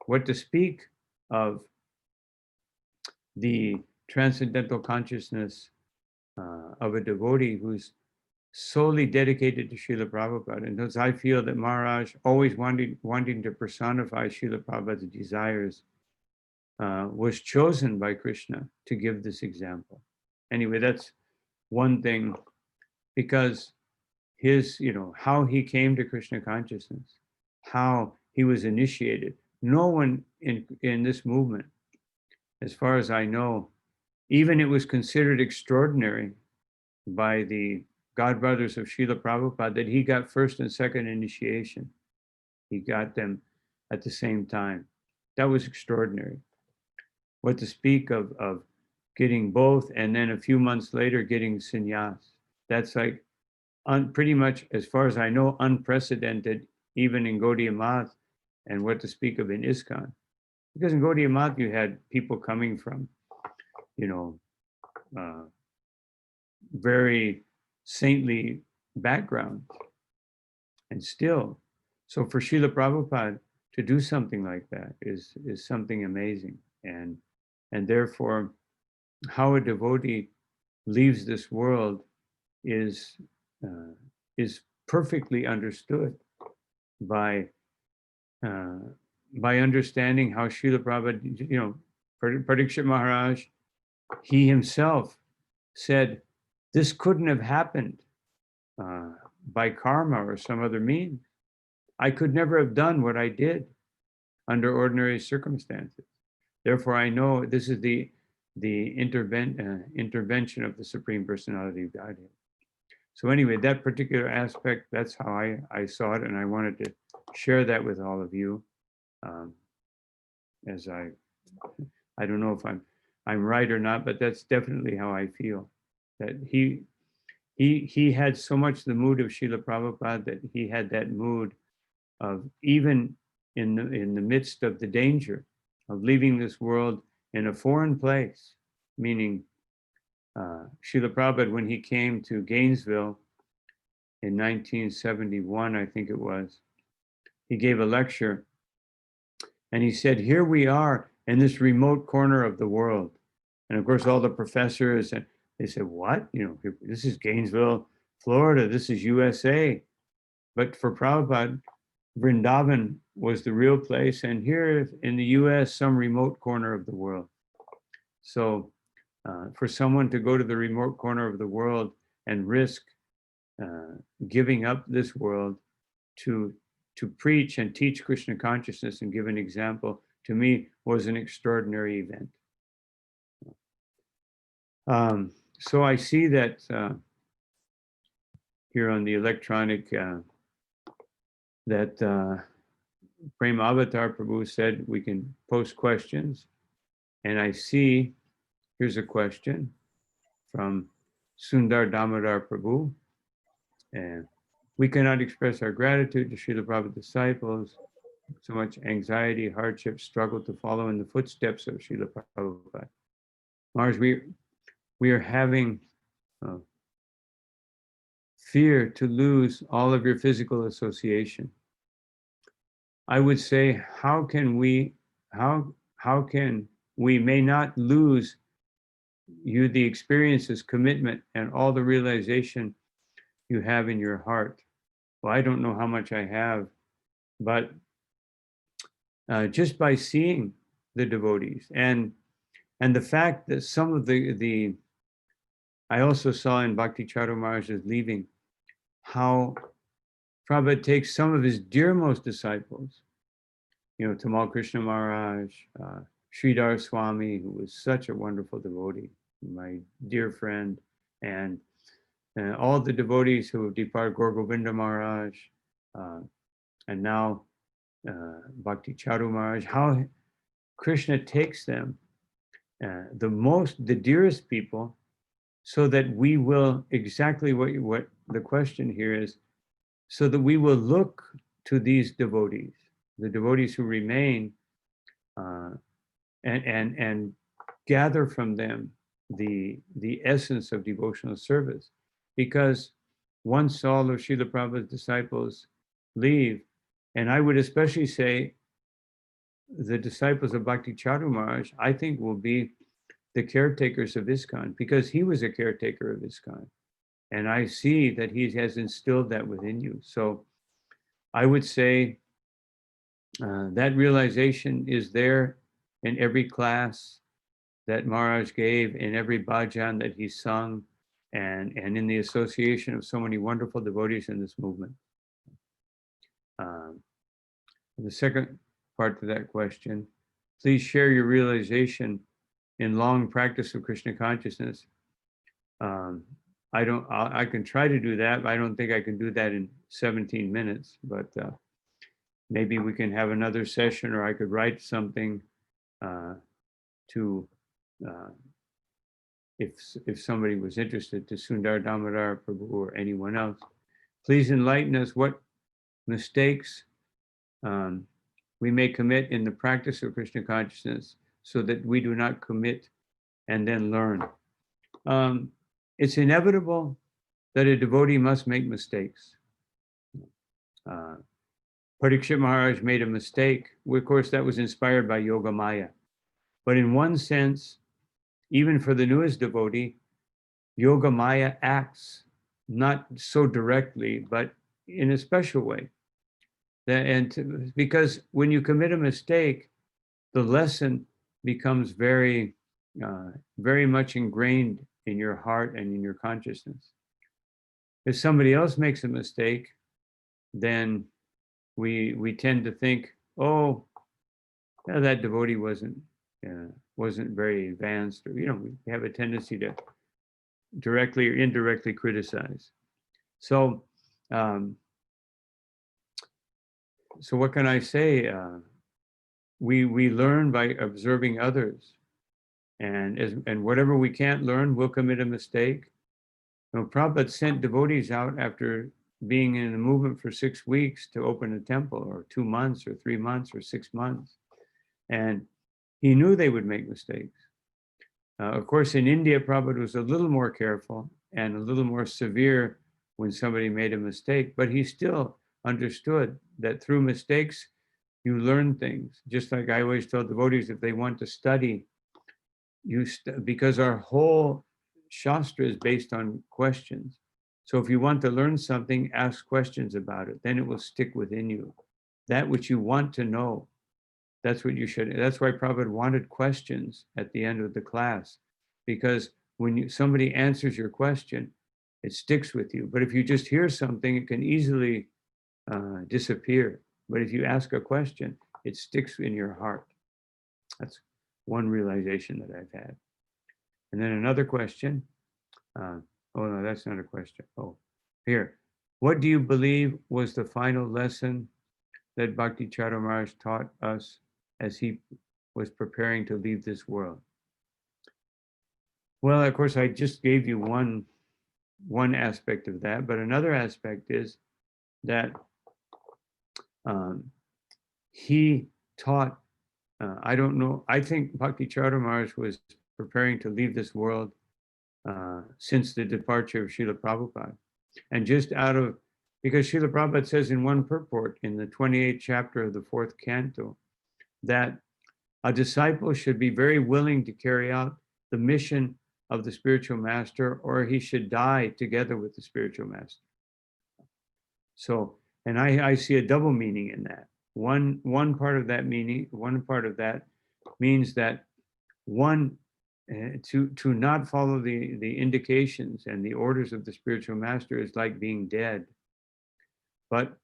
What to speak of the transcendental consciousness of a devotee who's solely dedicated to Srila Prabhupada. And thus I feel that Maharaj, always wanting to personify Srila Prabhupada's desires, was chosen by Krishna to give this example. Anyway, that's one thing, because his, how he came to Krishna consciousness, how he was initiated. No one in this movement, as far as I know, even it was considered extraordinary by the godbrothers of Srila Prabhupada that he got first and second initiation. He got them at the same time. That was extraordinary. What to speak of getting both, and then a few months later getting sannyas. That's like pretty much, as far as I know, unprecedented even in Gaudiya Math, and what to speak of in ISKCON. Because in Gaudiya Math you had people coming from, very saintly backgrounds, and still. So for Srila Prabhupada to do something like that is something amazing. And therefore, how a devotee leaves this world is perfectly understood by understanding how Srila Prabhupada, Parikshit Maharaj, he himself said, this couldn't have happened by karma or some other means. I could never have done what I did under ordinary circumstances. Therefore, I know this is the intervention of the Supreme Personality of Godhead. So anyway, that particular aspect, that's how I saw it, and I wanted to share that with all of you. As I don't know if I'm right or not, but that's definitely how I feel. That he had so much the mood of Srila Prabhupada, that he had that mood of, even in the midst of the danger of leaving this world in a foreign place, meaning Srila Prabhupada, when he came to Gainesville in 1971, I think it was, he gave a lecture, and he said, here we are in this remote corner of the world. And of course, all the professors, and they said, what? This is Gainesville, Florida, this is USA. But for Prabhupada, Vrindavan was the real place, and here in the US, some remote corner of the world. So for someone to go to the remote corner of the world and risk giving up this world to preach and teach Krishna consciousness and give an example, to me was an extraordinary event. So I see that here on the electronic that Prem Avatar Prabhu said we can post questions. And I see, here's a question from Sundar Damodar Prabhu. And we cannot express our gratitude to Srila Prabhupada disciples. So much anxiety, hardship, struggle to follow in the footsteps of Srila Prabhupada. Maharaj, we are having fear to lose all of your physical association. I would say, how can we may not lose you the experiences, commitment, and all the realization you have in your heart? Well, I don't know how much I have, but just by seeing the devotees and the fact that some of the I also saw in Bhakti Charu Maharaj's leaving how Prabhupada takes some of his dearmost disciples, Tamal Krishna Maharaj, Sridhar Swami, who was such a wonderful devotee, my dear friend, and all the devotees who have departed, Gaur Govinda Maharaj, and now Bhakti Charu Maharaj, how Krishna takes them, the dearest people, so that we will, exactly what the question here is, so that we will look to these devotees, the devotees who remain, and gather from them the essence of devotional service. Because once all of Srila Prabhupada's disciples leave, and I would especially say the disciples of Bhakti Charu Maharaj, I think will be the caretakers of ISKCON, because he was a caretaker of ISKCON. And I see that he has instilled that within you. So I would say that realization is there in every class that Maharaj gave, in every bhajan that he sung, and in the association of so many wonderful devotees in this movement. The second part to that question, please share your realization in long practice of Krishna consciousness. I can try to do that, but I don't think I can do that in 17 minutes, but maybe we can have another session, or I could write something to, if somebody was interested, to Sundar Damodar Prabhu or anyone else. Please enlighten us what mistakes we may commit in the practice of Krishna consciousness, so that we do not commit and then learn. It's inevitable that a devotee must make mistakes. Parikshit Maharaj made a mistake. Of course, that was inspired by Yoga Maya. But in one sense, even for the newest devotee, Yoga Maya acts not so directly, but in a special way. Because when you commit a mistake, the lesson becomes very, very much ingrained in your heart and in your consciousness. If somebody else makes a mistake, then we tend to think, oh, that devotee wasn't very advanced, or we have a tendency to directly or indirectly criticize. So, so what can I say? We learn by observing others, and whatever we can't learn, we'll commit a mistake. Prabhupada sent devotees out after being in the movement for 6 weeks to open a temple, or 2 months, or 3 months, or 6 months, and he knew they would make mistakes. Of course, in India, Prabhupada was a little more careful and a little more severe when somebody made a mistake, but he still understood that through mistakes, you learn things. Just like I always tell devotees, if they want to study, because our whole Shastra is based on questions. So if you want to learn something, ask questions about it, then it will stick within you. that which you want to know. That's what you should. That's why Prabhupada wanted questions at the end of the class, because when somebody answers your question, it sticks with you. But if you just hear something, it can easily disappear. But if you ask a question, it sticks in your heart. That's one realization that I've had. And then another question. Oh no, that's not a question. Oh, here. What do you believe was the final lesson that Bhakti Charu Maharaj taught us as he was preparing to leave this world? Well, of course, I just gave you one aspect of that, but another aspect is that he taught, I don't know, I think Bhakti Charu Maharaj was preparing to leave this world since the departure of Srila Prabhupada. And just because Srila Prabhupada says in one purport in the 28th chapter of the 4th canto, that a disciple should be very willing to carry out the mission of the spiritual master, or he should die together with the spiritual master. So, and I see a double meaning in that. One part of that means that one, to not follow the indications and the orders of the spiritual master is like being dead. But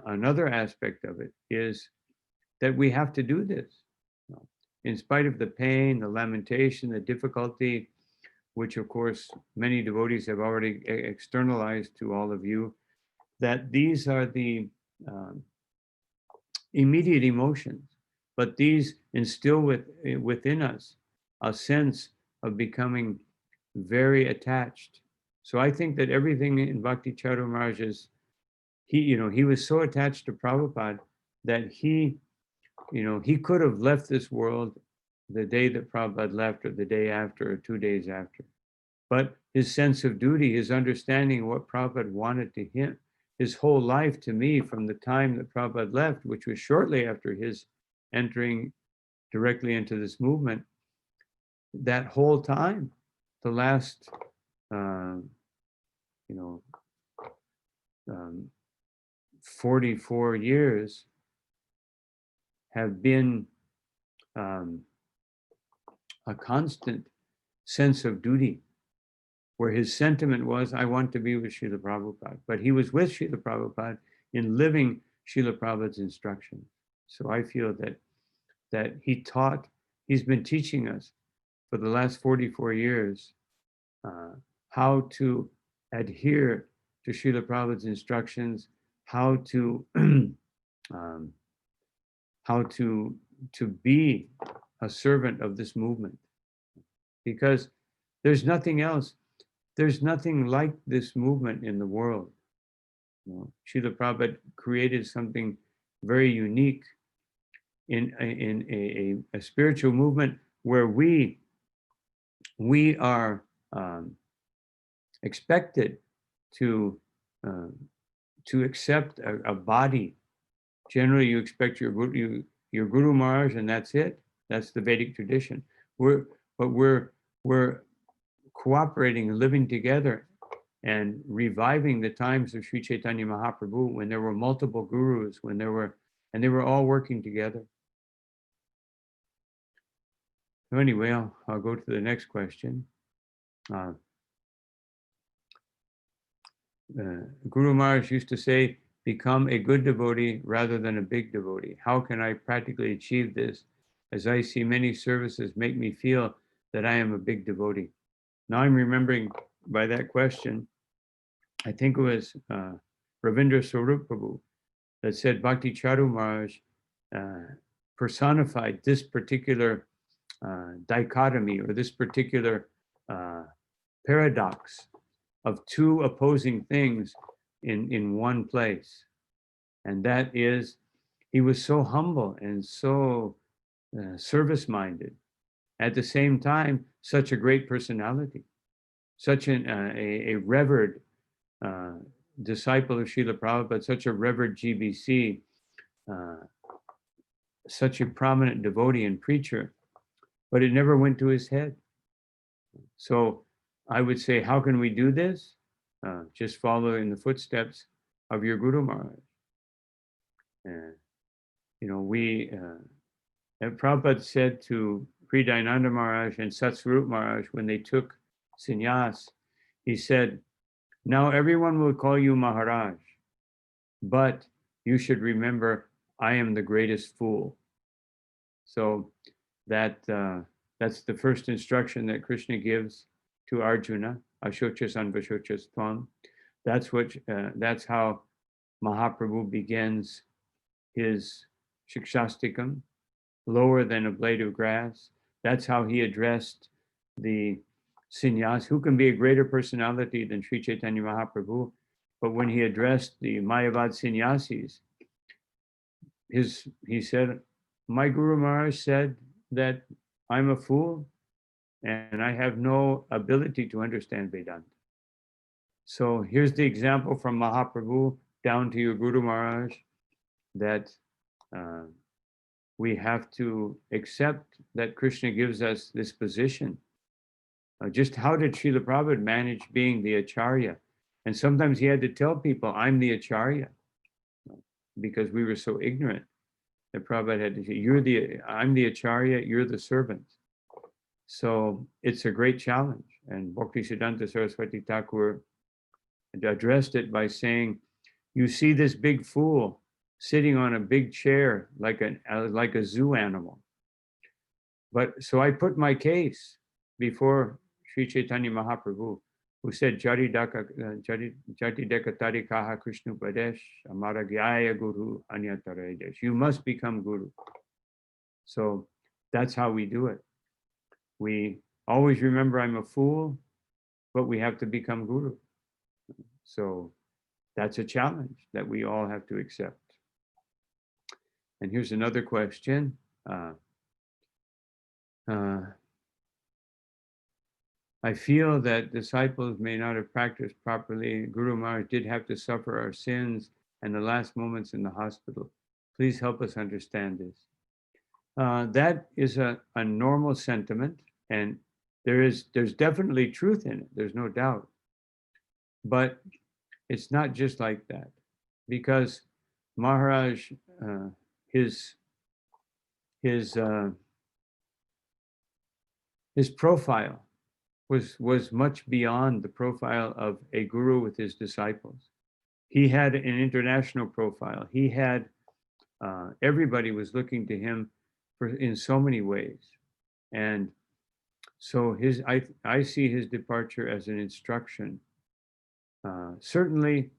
another aspect of it is that we have to do this. In spite of the pain, the lamentation, the difficulty, which of course many devotees have already externalized to all of you, that these are the immediate emotions, but these instill within us a sense of becoming very attached. So I think that everything in Bhakti Charu Maharaj's, he was so attached to Prabhupada that he could have left this world the day that Prabhupada left, or the day after, or 2 days after. But his sense of duty, his understanding of what Prabhupada wanted to him, his whole life to me from the time that Prabhupada left, which was shortly after his entering directly into this movement, that whole time, the last, 44 years have been a constant sense of duty, where his sentiment was, I want to be with Srila Prabhupada. But he was with Srila Prabhupada in living Srila Prabhupada's instructions. So I feel that he's been teaching us for the last 44 years how to adhere to Srila Prabhupada's instructions, how to be a servant of this movement. Because there's nothing else. There's nothing like this movement in the world. Srila Prabhupada created something very unique in a spiritual movement where we are expected to accept a body. Generally, you expect your Guru Maharaj, and that's it. That's the Vedic tradition. We're cooperating and living together and reviving the times of Sri Chaitanya Mahaprabhu, when there were multiple gurus, and they were all working together. So anyway, I'll go to the next question. Guru Maharaj used to say, become a good devotee rather than a big devotee. How can I practically achieve this, as I see many services make me feel that I am a big devotee? Now I'm remembering by that question, I think it was Ravindra Swarup Prabhu that said Bhakti Charu Maharaj personified this particular dichotomy, or this particular paradox of two opposing things in one place. And that is, he was so humble and so service-minded. At the same time, such a great personality, such a revered disciple of Srila Prabhupada, such a revered GBC, such a prominent devotee and preacher, but it never went to his head. So I would say, how can we do this? Just follow in the footsteps of your Guru Maharaj. you know, and Prabhupada said to Hridayananda Maharaj and Satsvarup Maharaj when they took sannyas, he said, now everyone will call you Maharaj, but you should remember, I am the greatest fool. So that's the first instruction that Krishna gives to Arjuna, Ashochas Anvashochas Tvam. That's how Mahaprabhu begins his Shikshastikam, lower than a blade of grass. That's how he addressed the sannyas. Who can be a greater personality than Sri Chaitanya Mahaprabhu? But when he addressed the Mayavad sannyasis, he said, my Guru Maharaj said that I'm a fool and I have no ability to understand Vedanta. So here's the example from Mahaprabhu down to your Guru Maharaj, that we have to accept that Krishna gives us this position. Just how did Srila Prabhupada manage being the Acharya? And sometimes he had to tell people, I'm the Acharya, because we were so ignorant that Prabhupada had to say, I'm the Acharya, you're the servant. So it's a great challenge. And Bhaktisiddhanta Saraswati Thakur addressed it by saying, you see this big fool sitting on a big chair like a zoo animal. But so I put my case before Sri Chaitanya Mahaprabhu, who said, Jati dekatari kaha Krishna Padesh, amara gyaya guru anyatara desh. You must become guru. So that's how we do it. We always remember I'm a fool, but we have to become guru. So that's a challenge that we all have to accept. And here's another question. I feel that disciples may not have practiced properly. Guru Maharaj did have to suffer our sins and the last moments in the hospital. Please help us understand this. That is a normal sentiment, and there's definitely truth in it. There's no doubt. But it's not just like that, because Maharaj, his profile was much beyond the profile of a guru with his disciples. He had an international profile. He had everybody was looking to him in so many ways, and so I see his departure as an instruction. Certainly,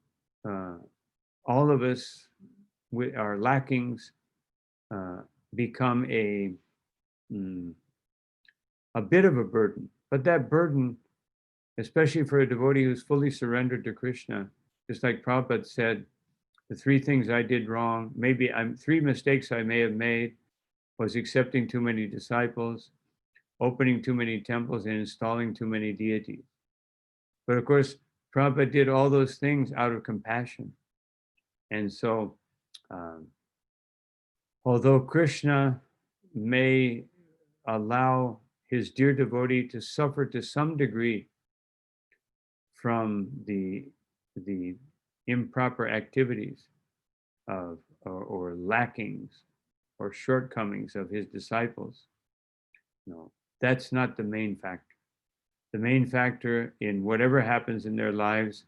all of us with our lackings become a bit of a burden. But that burden, especially for a devotee who's fully surrendered to Krishna, just like Prabhupada said, the three things I did wrong, three mistakes I may have made, was accepting too many disciples, opening too many temples, and installing too many deities. But of course, Prabhupada did all those things out of compassion. And so, although Krishna may allow his dear devotee to suffer to some degree from the improper activities of or lackings or shortcomings of his disciples, no, that's not the main factor. The main factor in whatever happens in their lives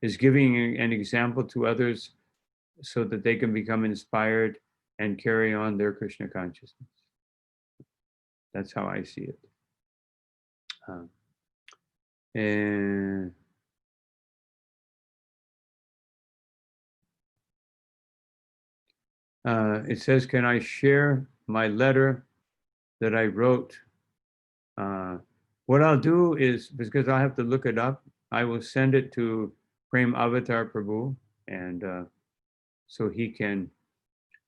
is giving an example to others so that they can become inspired and carry on their Krishna consciousness. That's how I see it. And it says, can I share my letter that I wrote? What I'll do is, because I'll have to look it up, I will send it to Prem Avatar Prabhu, and so he can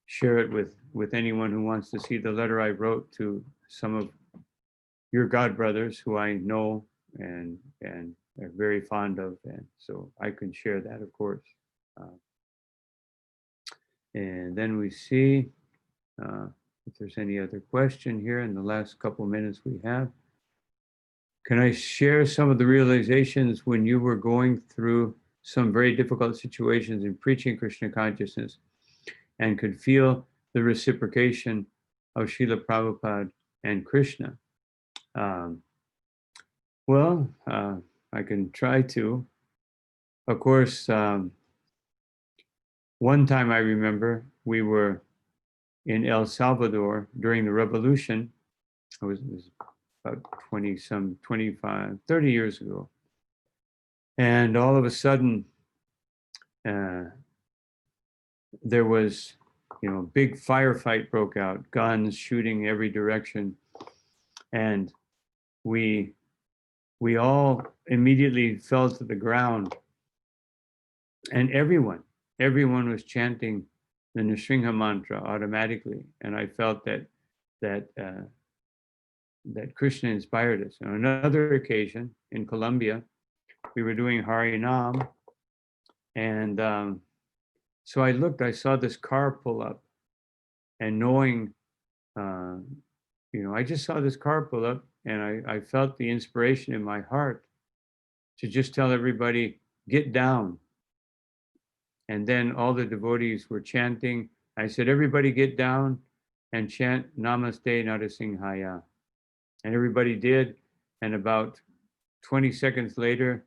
share it with anyone who wants to see the letter I wrote to some of your God brothers who I know and are very fond of, and so I can share that, of course. And then we see if there's any other question here in the last couple of minutes we have. Can I share some of the realizations when you were going through some very difficult situations in preaching Krishna consciousness and could feel the reciprocation of Srila Prabhupada and Krishna. I can try to. Of course, one time I remember we were in El Salvador during the revolution. It was about 30 years ago. And all of a sudden, there was, big firefight broke out, guns shooting every direction. And we all immediately fell to the ground. And everyone was chanting the Nrsimha mantra automatically. And I felt that Krishna inspired us. On another occasion in Colombia, we were doing Harinam, and so I looked, I saw this car pull up, and knowing, I just saw this car pull up, and I felt the inspiration in my heart to just tell everybody, get down. And then all the devotees were chanting. I said, everybody get down and chant Namaste Narasimhaya. And everybody did. And about 20 seconds later,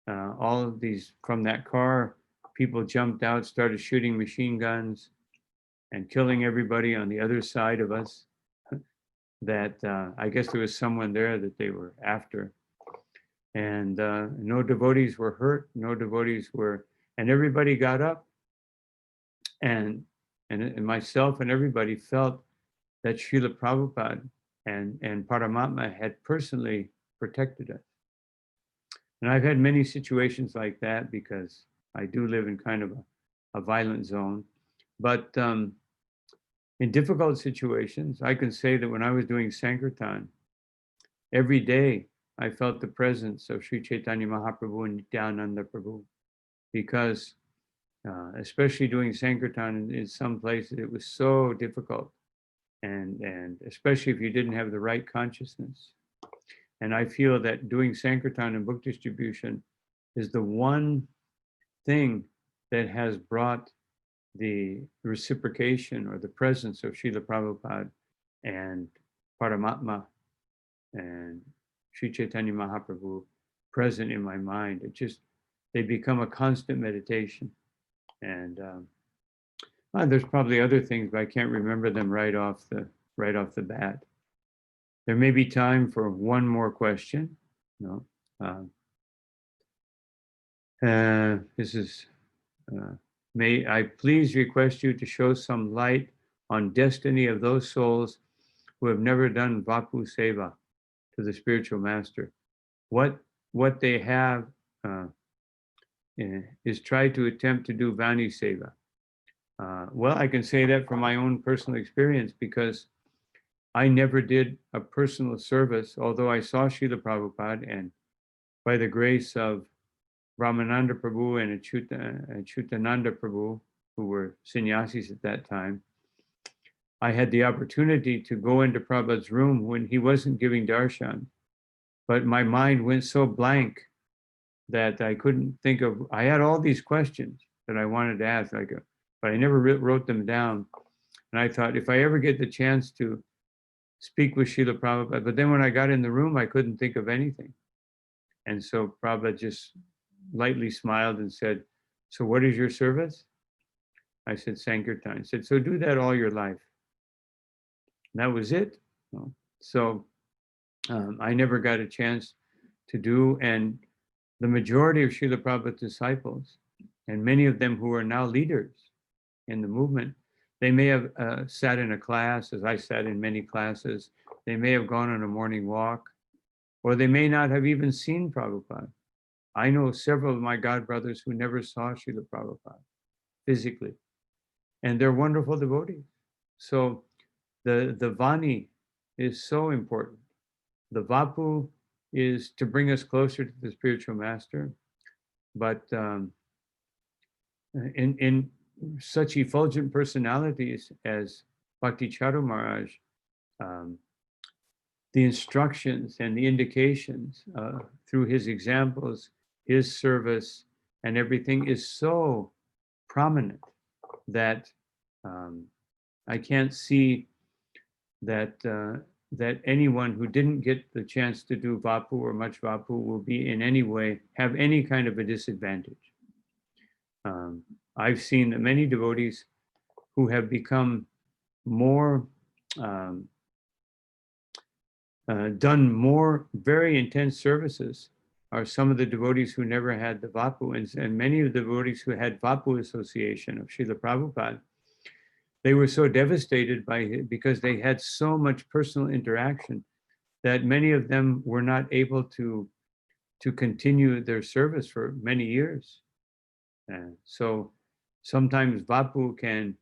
all of these, from that car, people jumped out, started shooting machine guns and killing everybody on the other side of us. That I guess there was someone there that they were after. And no devotees were hurt, and everybody got up, and myself and everybody felt that Srila Prabhupada and Paramatma had personally protected us. And I've had many situations like that because I do live in kind of a violent zone. But in difficult situations, I can say that when I was doing Sankirtan, every day I felt the presence of Sri Chaitanya Mahaprabhu and Nityananda Prabhu, because especially doing Sankirtan in some places, it was so difficult, and especially if you didn't have the right consciousness. And I feel that doing Sankirtan and book distribution is the one thing that has brought the reciprocation or the presence of Srila Prabhupada and Paramatma and Sri Chaitanya Mahaprabhu present in my mind. They become a constant meditation. And there's probably other things, but I can't remember them right off the bat. There may be time for one more question. No. This is, may I please request you to show some light on destiny of those souls who have never done Vapu Seva to the spiritual master. What they have is try to attempt to do Vani Seva. Well, I can say that from my own personal experience, because I never did a personal service, although I saw Srila Prabhupada, and by the grace of Brahmananda Prabhu and Achyutananda Prabhu, who were sannyasis at that time, I had the opportunity to go into Prabhupada's room when he wasn't giving darshan. But my mind went so blank that I couldn't think of, I had all these questions that I wanted to ask, but I never wrote them down. And I thought, if I ever get the chance to speak with Srila Prabhupada, but then when I got in the room, I couldn't think of anything. And so Prabhupada just lightly smiled and said, so what is your service? I said, Sankirtan. He said, so do that all your life. And that was it. So I never got a chance to do, and the majority of Srila Prabhupada's disciples, and many of them who are now leaders in the movement, they may have sat in a class, as I sat in many classes. They may have gone on a morning walk, or they may not have even seen Prabhupada. I know several of my god brothers who never saw Srila Prabhupada physically, and they're wonderful devotees. So the Vani is so important. The Vapu is to bring us closer to the spiritual master, but in such effulgent personalities as Bhakti Charu Maharaj, the instructions and the indications through his examples, his service, and everything is so prominent that I can't see that that anyone who didn't get the chance to do Vapu or much Vapu will be in any way, have any kind of a disadvantage. I've seen that many devotees who have become more, done more very intense services are some of the devotees who never had the Vapu, and many of the devotees who had Vapu association of Srila Prabhupada, they were so devastated by it because they had so much personal interaction that many of them were not able to continue their service for many years. And so sometimes Vapu can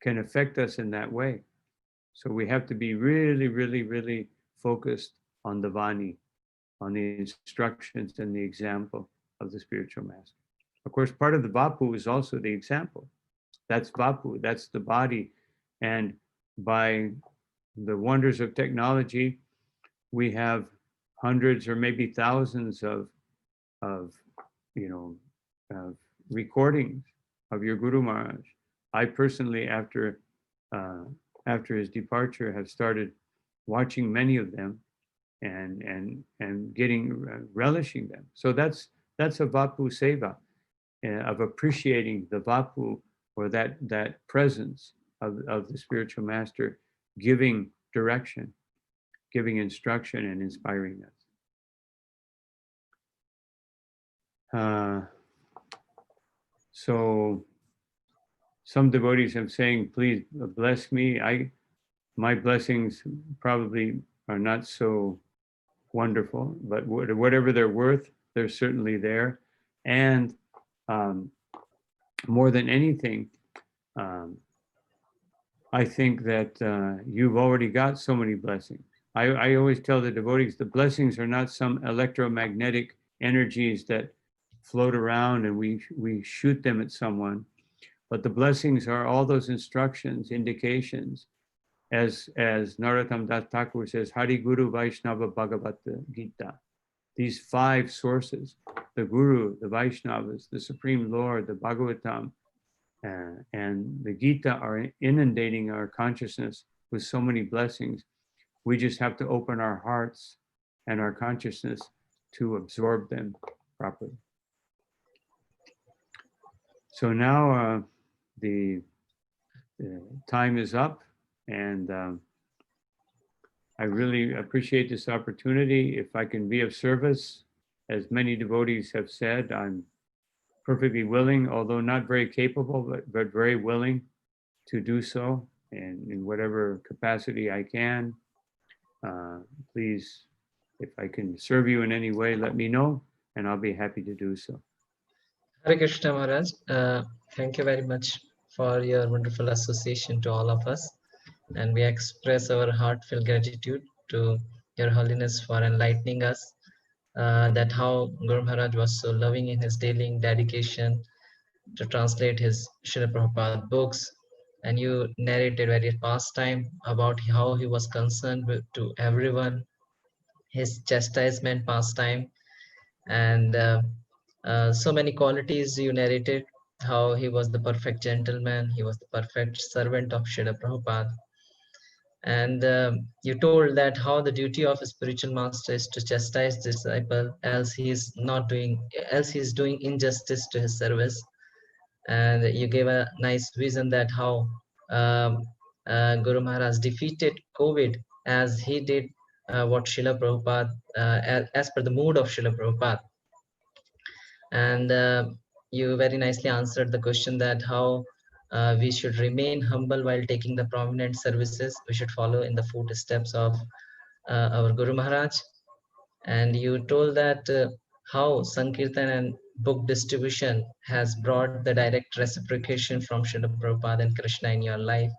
affect us in that way. So we have to be really, really, really focused on the Vani, on the instructions and the example of the spiritual master. Of course, part of the Vapu is also the example. That's Vapu, that's the body. And by the wonders of technology, we have hundreds or maybe thousands of recordings of your Guru Maharaj. I personally, after his departure, have started watching many of them and getting relishing them. So that's a Vapu Seva, of appreciating the Vapu, or that presence of the spiritual master, giving direction, giving instruction, and inspiring us. So some devotees have saying, please bless me. My blessings probably are not so wonderful, but whatever they're worth, they're certainly there. And more than anything, I think that you've already got so many blessings. I always tell the devotees, the blessings are not some electromagnetic energies that float around and we shoot them at someone, but the blessings are all those instructions, indications, as Narottam Das Thakur says, Hari Guru Vaishnava Bhagavat Gita. These 5 sources, the Guru, the Vaishnavas, the Supreme Lord, the Bhagavatam, and the Gita are inundating our consciousness with so many blessings. We just have to open our hearts and our consciousness to absorb them properly. So now the time is up, and I really appreciate this opportunity. If I can be of service, as many devotees have said, I'm perfectly willing, although not very capable, but very willing to do so, and in whatever capacity I can. Please, if I can serve you in any way, let me know, and I'll be happy to do so. Hare Krishna Maharaj, thank you very much for your wonderful association to all of us, and we express our heartfelt gratitude to Your Holiness for enlightening us that how Guru Maharaj was so loving in his daily dedication to translate his Srila Prabhupada books, and you narrated very past time about how he was concerned to everyone, his chastisement pastime, and so many qualities you narrated, how he was the perfect gentleman, he was the perfect servant of Srila Prabhupada. And you told that how the duty of a spiritual master is to chastise the disciple, else he is doing injustice to his service. And you gave a nice vision that how Guru Maharaj defeated COVID as he did what Srila Prabhupada, as per the mood of Srila Prabhupada. And you very nicely answered the question that how we should remain humble while taking the prominent services. We should follow in the footsteps of our Guru Maharaj. And you told that how Sankirtan and book distribution has brought the direct reciprocation from Srila Prabhupada and Krishna in your life.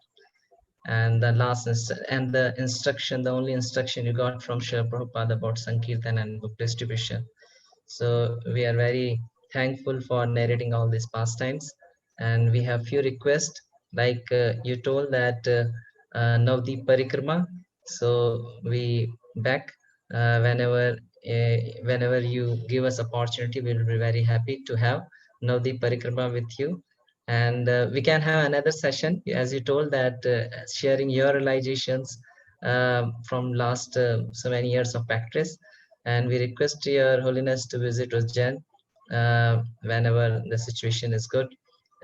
And the the only instruction you got from Srila Prabhupada about Sankirtan and book distribution. So we are very thankful for narrating all these pastimes, and we have few requests, like you told that Navdeep Parikrama. So we back whenever you give us opportunity, we'll be very happy to have Navdeep Parikrama with you. And we can have another session, as you told, that sharing your realizations from last so many years of practice. And we request your holiness to visit Ujjain whenever the situation is good,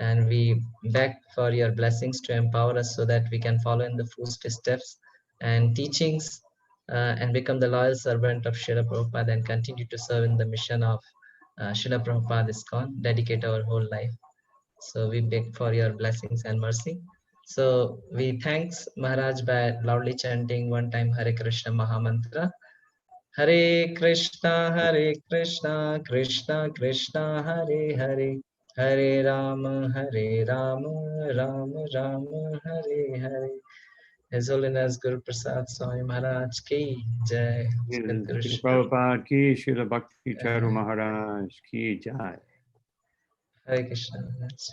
and we beg for your blessings to empower us so that we can follow in the footsteps and teachings, and become the loyal servant of Srila Prabhupada and continue to serve in the mission of Srila Prabhupada ISKCON, dedicate our whole life. So we beg for your blessings and mercy. So we thanks Maharaj by loudly chanting one time Hare Krishna Mahamantra. Hare Krishna, Krishna Krishna, Hare Hare, Hare Rama, Rama Rama, Hare Hare. His Holiness Guru Prasad Swami Maharaj ki Jai. Jagat Guru Srila Shri. Prabhupada ki, Srila Bhakti Charu Maharaj ki jai. Hare Krishna Maharaj.